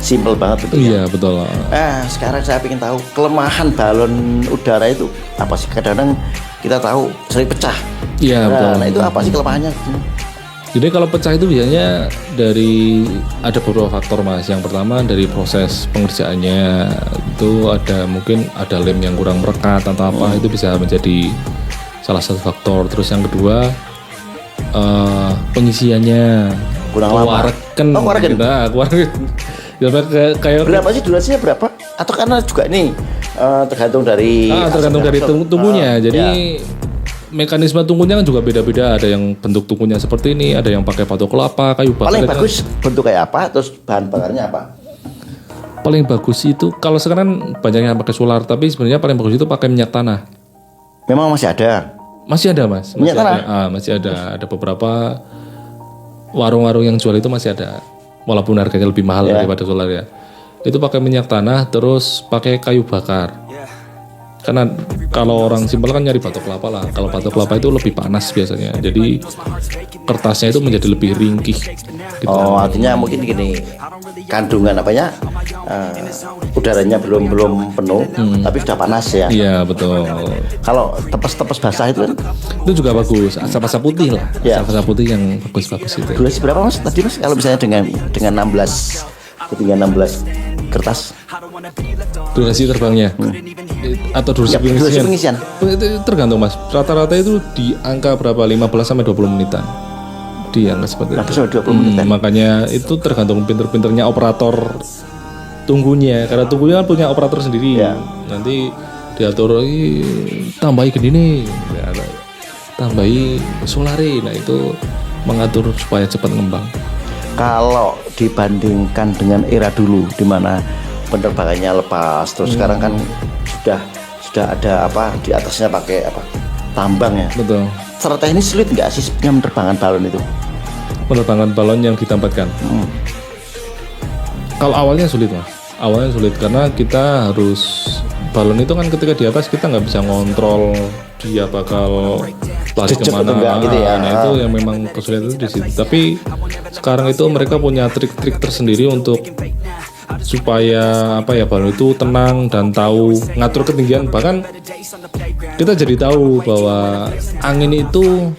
simple banget itu. Iya, betul. Sekarang saya ingin tahu kelemahan balon udara itu apa sih? Kadang-kadang kita tahu sering pecah. Iya, betul. Nah, itu apa sih kelemahannya? Jadi kalau pecah itu biasanya ada beberapa faktor Mas. Yang pertama dari proses pengerjaannya itu mungkin ada lem yang kurang merekat atau apa, itu bisa menjadi salah satu faktor. Terus yang kedua pengisiannya kurang lama. Keluarkan. Kayak berapa sih durasinya berapa? Atau karena juga ini tergantung dari tungkunya. Jadi mekanisme tungkunya kan juga beda-beda. Ada yang bentuk tungkunya seperti ini, ada yang pakai batok kelapa, kayu bakar. Paling bagus bentuk kayak apa? Terus bahan bakarnya apa? Paling bagus itu kalau sekarang banyak yang pakai solar, tapi sebenarnya paling bagus itu pakai minyak tanah. Memang masih ada? Masih ada Mas. Minyak tanah? Masih ada. Ada beberapa warung-warung yang jual itu masih ada. Walaupun harganya lebih mahal daripada solar ya. Itu pakai minyak tanah, terus pakai kayu bakar. Karena kalau orang simpel kan nyari batok kelapa lah. Kalau batok kelapa itu lebih panas biasanya. Jadi kertasnya itu menjadi lebih ringkih. Gitu. Oh, artinya mungkin gini, kandungan udaranya belum penuh, tapi sudah panas ya. Iya, betul. Kalau tepes basah itu kan? Itu juga bagus. Asap-asap putih lah. Asap-asap putih yang bagus-bagus itu. Durasi berapa Mas tadi Mas? Kalau misalnya dengan 16 ketinggian 16 kertas. Durasi terbangnya atau durasi pengisian? Itu tergantung Mas. Rata-rata itu di angka berapa? 15 sampai 20 menitan. Di angka seperti itu. Sampai 20 menitan. Makanya itu tergantung pinter-pinternya operator tunggunya. Karena tunggunya kan punya operator sendiri. Nanti diatur tambahi gini nih. Tambahi solare. Nah, itu mengatur supaya cepat ngembang. Kalau dibandingkan dengan era dulu di mana penerbangannya lepas, terus sekarang kan sudah ada di atasnya pakai tambang ya. Betul. Secara teknis sulit nggak sih sebenarnya penerbangan balon itu? Penerbangan balon yang ditempatkan. Kalau awalnya sulit Mas. Awalnya sulit karena kita harus balon itu kan ketika di atas kita nggak bisa ngontrol dia bakal lari kemana gitu ya. Nah itu yang memang kesulitan itu di situ. Tapi sekarang itu mereka punya trik-trik tersendiri untuk supaya balon itu tenang dan tahu ngatur ketinggian. Bahkan kita jadi tahu bahwa angin itu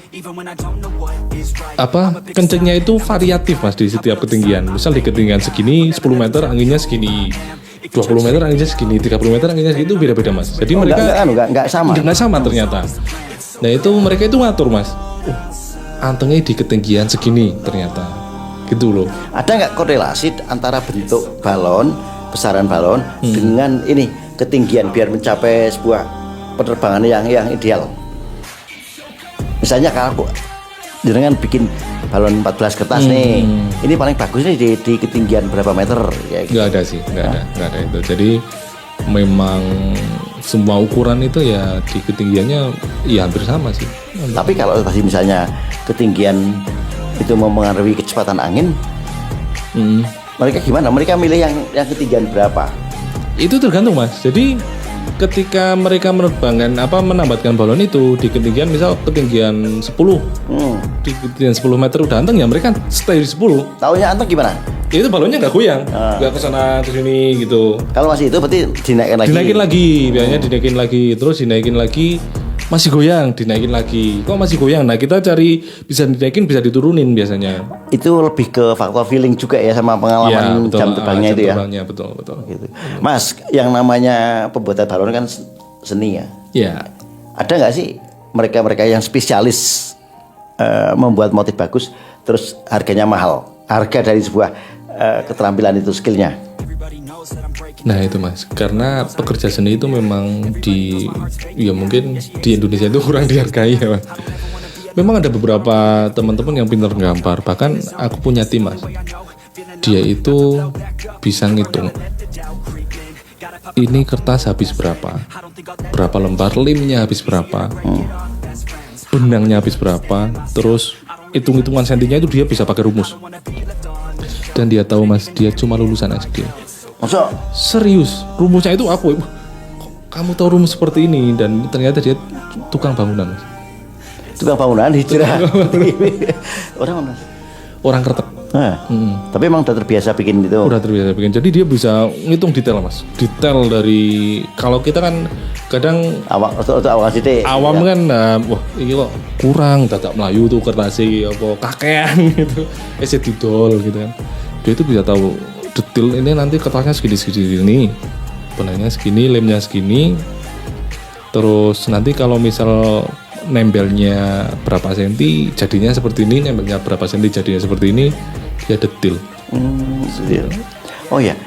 kencengnya itu variatif Mas di setiap ketinggian. Misal di ketinggian segini 10 meter anginnya segini, 20 meter anginnya segini, 30 meter anginnya segini, itu beda-beda Mas. Jadi mereka nggak sama ternyata. Nah itu mereka itu ngatur Mas. antengnya di ketinggian segini ternyata, gitu loh. Ada nggak korelasi antara bentuk balon, besaran balon dengan ini ketinggian biar mencapai sebuah penerbangan yang ideal? Misalnya kalau jenengan bikin balon 14 kertas nih, ini paling bagus nih di ketinggian berapa meter? Ya, gitu. Nggak ada sih, nggak ada itu. Jadi memang semua ukuran itu ya di ketinggiannya ya hampir sama sih. Tapi kalau tadi misalnya ketinggian itu mempengaruhi kecepatan angin, mereka gimana? Mereka milih yang ketinggian berapa? Itu tergantung Mas. Jadi ketika mereka menambatkan balon itu di ketinggian misal ketinggian 10 di ketinggian 10 meter udah anteng ya mereka stay di 10. Taunya anteng gimana? Ya itu balonnya nggak goyang, nggak kesana ke sini gitu. Kalau masih itu berarti Dinaikin lagi, biasanya dinaikin lagi, terus dinaikin lagi, masih goyang, dinaikin lagi. Kok masih goyang? Nah kita cari bisa dinaikin, bisa diturunin biasanya. Itu lebih ke faktor feeling juga ya sama pengalaman betul. jam terbangnya itu ya. Betul. Gitu. Mas, yang namanya pembuatan balon kan seni ya. Iya. Ada nggak sih mereka yang spesialis membuat motif bagus, terus harganya mahal? Harga dari sebuah keterampilan itu, skillnya. Nah itu Mas, karena pekerja seni itu memang mungkin di Indonesia itu kurang dihargai ya Mas. Memang ada beberapa teman-teman yang pintar gambar, bahkan aku punya tim Mas. Dia itu bisa ngitung. Ini kertas habis berapa lembar, limnya habis berapa, benangnya habis berapa, terus hitung-hitungan sentinya itu dia bisa pakai rumus. Dan dia tahu Mas, dia cuma lulusan SD. Masa? Serius, rumusnya itu aku. Kamu tahu rumus seperti ini, dan ternyata dia tukang bangunan Mas. Tukang bangunan hijrah. Orang mana? Orang Kretek. Tapi emang udah terbiasa bikin itu. Udah terbiasa bikin. Jadi dia bisa ngitung detail Mas. Detail dari kalau kita kan kadang awal sithik. Awam kan wah ini kok kurang dadak Melayu tuh kertasnya apa kakean gitu. Didol gitu kan. Dia itu bisa tahu detail ini nanti kertasnya segini, benangnya segini, lemnya segini. Terus nanti kalau misal nempelnya berapa senti jadinya seperti ini, nempelnya berapa senti jadinya seperti ini, ya detail. Detail. Oh ya,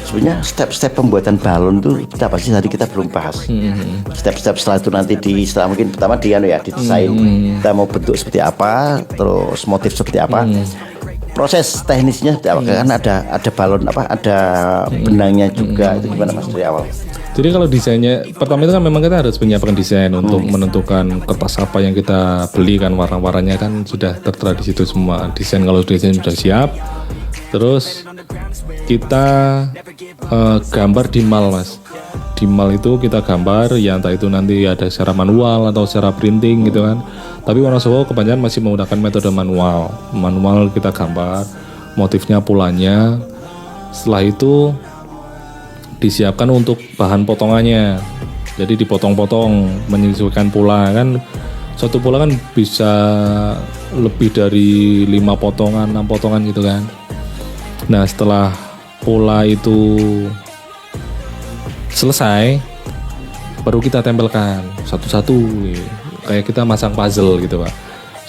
sebenarnya step-step pembuatan balon tuh apa sih tadi kita belum bahas. Step-step setelah itu nanti setelah mungkin pertama didesain kita mau bentuk seperti apa, terus motif seperti apa. Proses teknisnya seperti apa? Kan ada balon ada benangnya juga, itu gimana Mas dari awal? Jadi kalau desainnya pertama itu kan memang kita harus menyiapkan desain untuk menentukan kertas apa yang kita beli kan, warna-warnanya kan sudah tertera di situ semua. Desain kalau desain sudah siap, terus kita gambar di mal Mas. Di mal itu kita gambar ya entah itu nanti ada secara manual atau secara printing gitu kan. Tapi Wonosobo kebanyakan masih menggunakan metode manual. Manual kita gambar motifnya, polanya. Setelah itu disiapkan untuk bahan potongannya. Jadi dipotong-potong menyesuaikan pola kan. Suatu pola kan bisa lebih dari 5 potongan, 6 potongan gitu kan. Nah, setelah pola itu selesai baru kita tempelkan satu-satu kayak kita masang puzzle gitu Pak.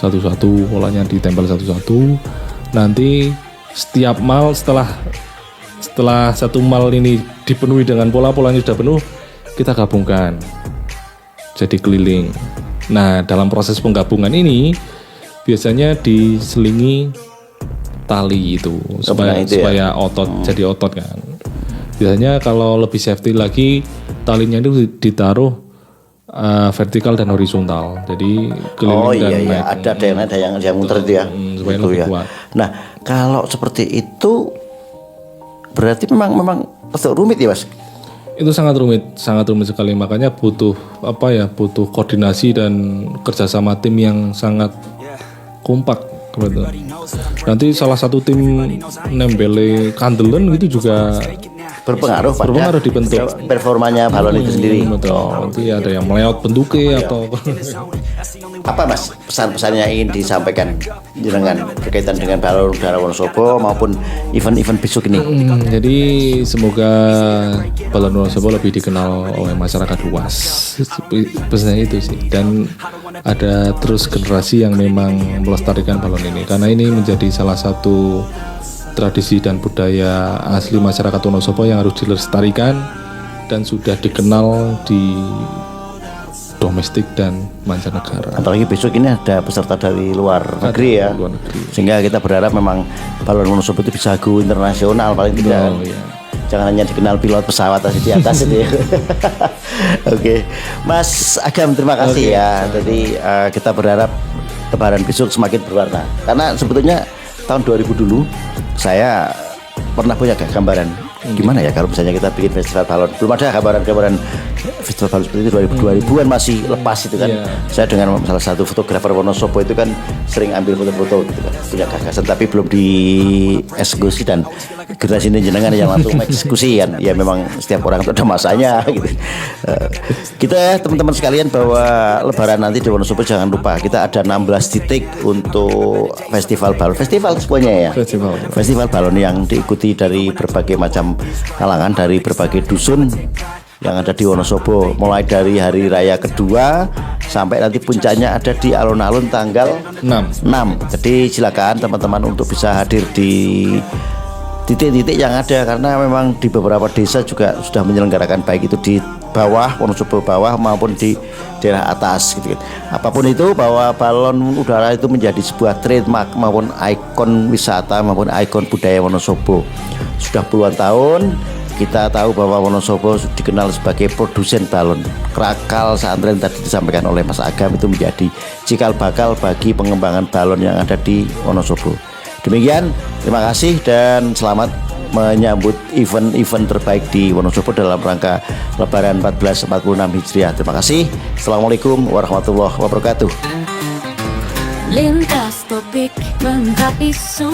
Satu-satu polanya ditempel satu-satu. Nanti setiap mal setelah satu mal ini dipenuhi dengan polanya sudah penuh, kita gabungkan jadi keliling. Nah, dalam proses penggabungan ini biasanya diselingi tali itu supaya otot jadi otot kan. Biasanya kalau lebih safety lagi talinya itu ditaruh vertikal dan horizontal. Jadi keliling dan naik. Ada yang muter itu ya. Supaya itu lebih ya. kuat. Nah, kalau seperti itu berarti memang rumit ya Mas? Itu sangat rumit sekali, makanya butuh koordinasi dan kerjasama tim yang sangat kompak gitu. Nanti salah satu tim nembele kandelan gitu juga berpengaruh pada Berpengaruh di bentuk. performanya balon itu sendiri. Betul. Nanti ada yang meleot bentuknya atau Apa Mas pesan-pesannya ingin disampaikan jenengan berkaitan dengan balon udara Wonosobo maupun event-event besok ini? Jadi semoga balon Wonosobo lebih dikenal oleh masyarakat luas. Pesannya itu sih. Dan ada terus generasi yang memang melestarikan balon ini karena ini menjadi salah satu tradisi dan budaya asli masyarakat Wonosobo yang harus dilestarikan dan sudah dikenal di domestik dan mancanegara. Apalagi besok ini ada peserta dari luar negeri ya. Luar negeri. Sehingga kita berharap memang balon Wonosobo itu bisa go internasional paling tidak. Oh, iya. Jangan hanya dikenal pilot pesawat di atas itu ya. Oke. Mas Agam terima kasih ya. Jadi kita berharap Lebaran besok semakin berwarna. Karena sebetulnya tahun 2000 dulu saya pernah punya gambaran gimana ya kalau misalnya kita bikin festival balon. Belum ada gambaran festival balon seperti itu 2000-an masih lepas itu kan. Saya dengan salah satu fotografer Wonosobo itu kan sering ambil foto-foto gitu kan, punya gagasan tapi belum dieksekusi dan generasi ini jenengan yang langsung eksekusi kan. Ya memang setiap orang itu ada masanya gitu. Kita teman-teman sekalian bahwa Lebaran nanti di Wonosobo jangan lupa kita ada 16 titik untuk festival balon. Festival semuanya ya. Festival balon yang diikuti dari berbagai macam kalangan, dari berbagai dusun yang ada di Wonosobo, mulai dari hari raya kedua sampai nanti puncaknya ada di alun-alun tanggal 6. Jadi silakan teman-teman untuk bisa hadir di titik-titik yang ada karena memang di beberapa desa juga sudah menyelenggarakan baik itu di bawah Wonosobo bawah maupun di daerah atas gitu. Apapun itu bahwa balon udara itu menjadi sebuah trademark maupun ikon wisata maupun ikon budaya Wonosobo. Sudah puluhan tahun kita tahu bahwa Wonosobo dikenal sebagai produsen balon. Krakal Santren tadi disampaikan oleh Mas Agam itu menjadi cikal bakal bagi pengembangan balon yang ada di Wonosobo. Demikian, terima kasih dan selamat menyambut event-event terbaik di Wonosobo dalam rangka Lebaran 1446 Hijriah. Terima kasih. Assalamualaikum warahmatullahi wabarakatuh. Lintas topik, bangka isu.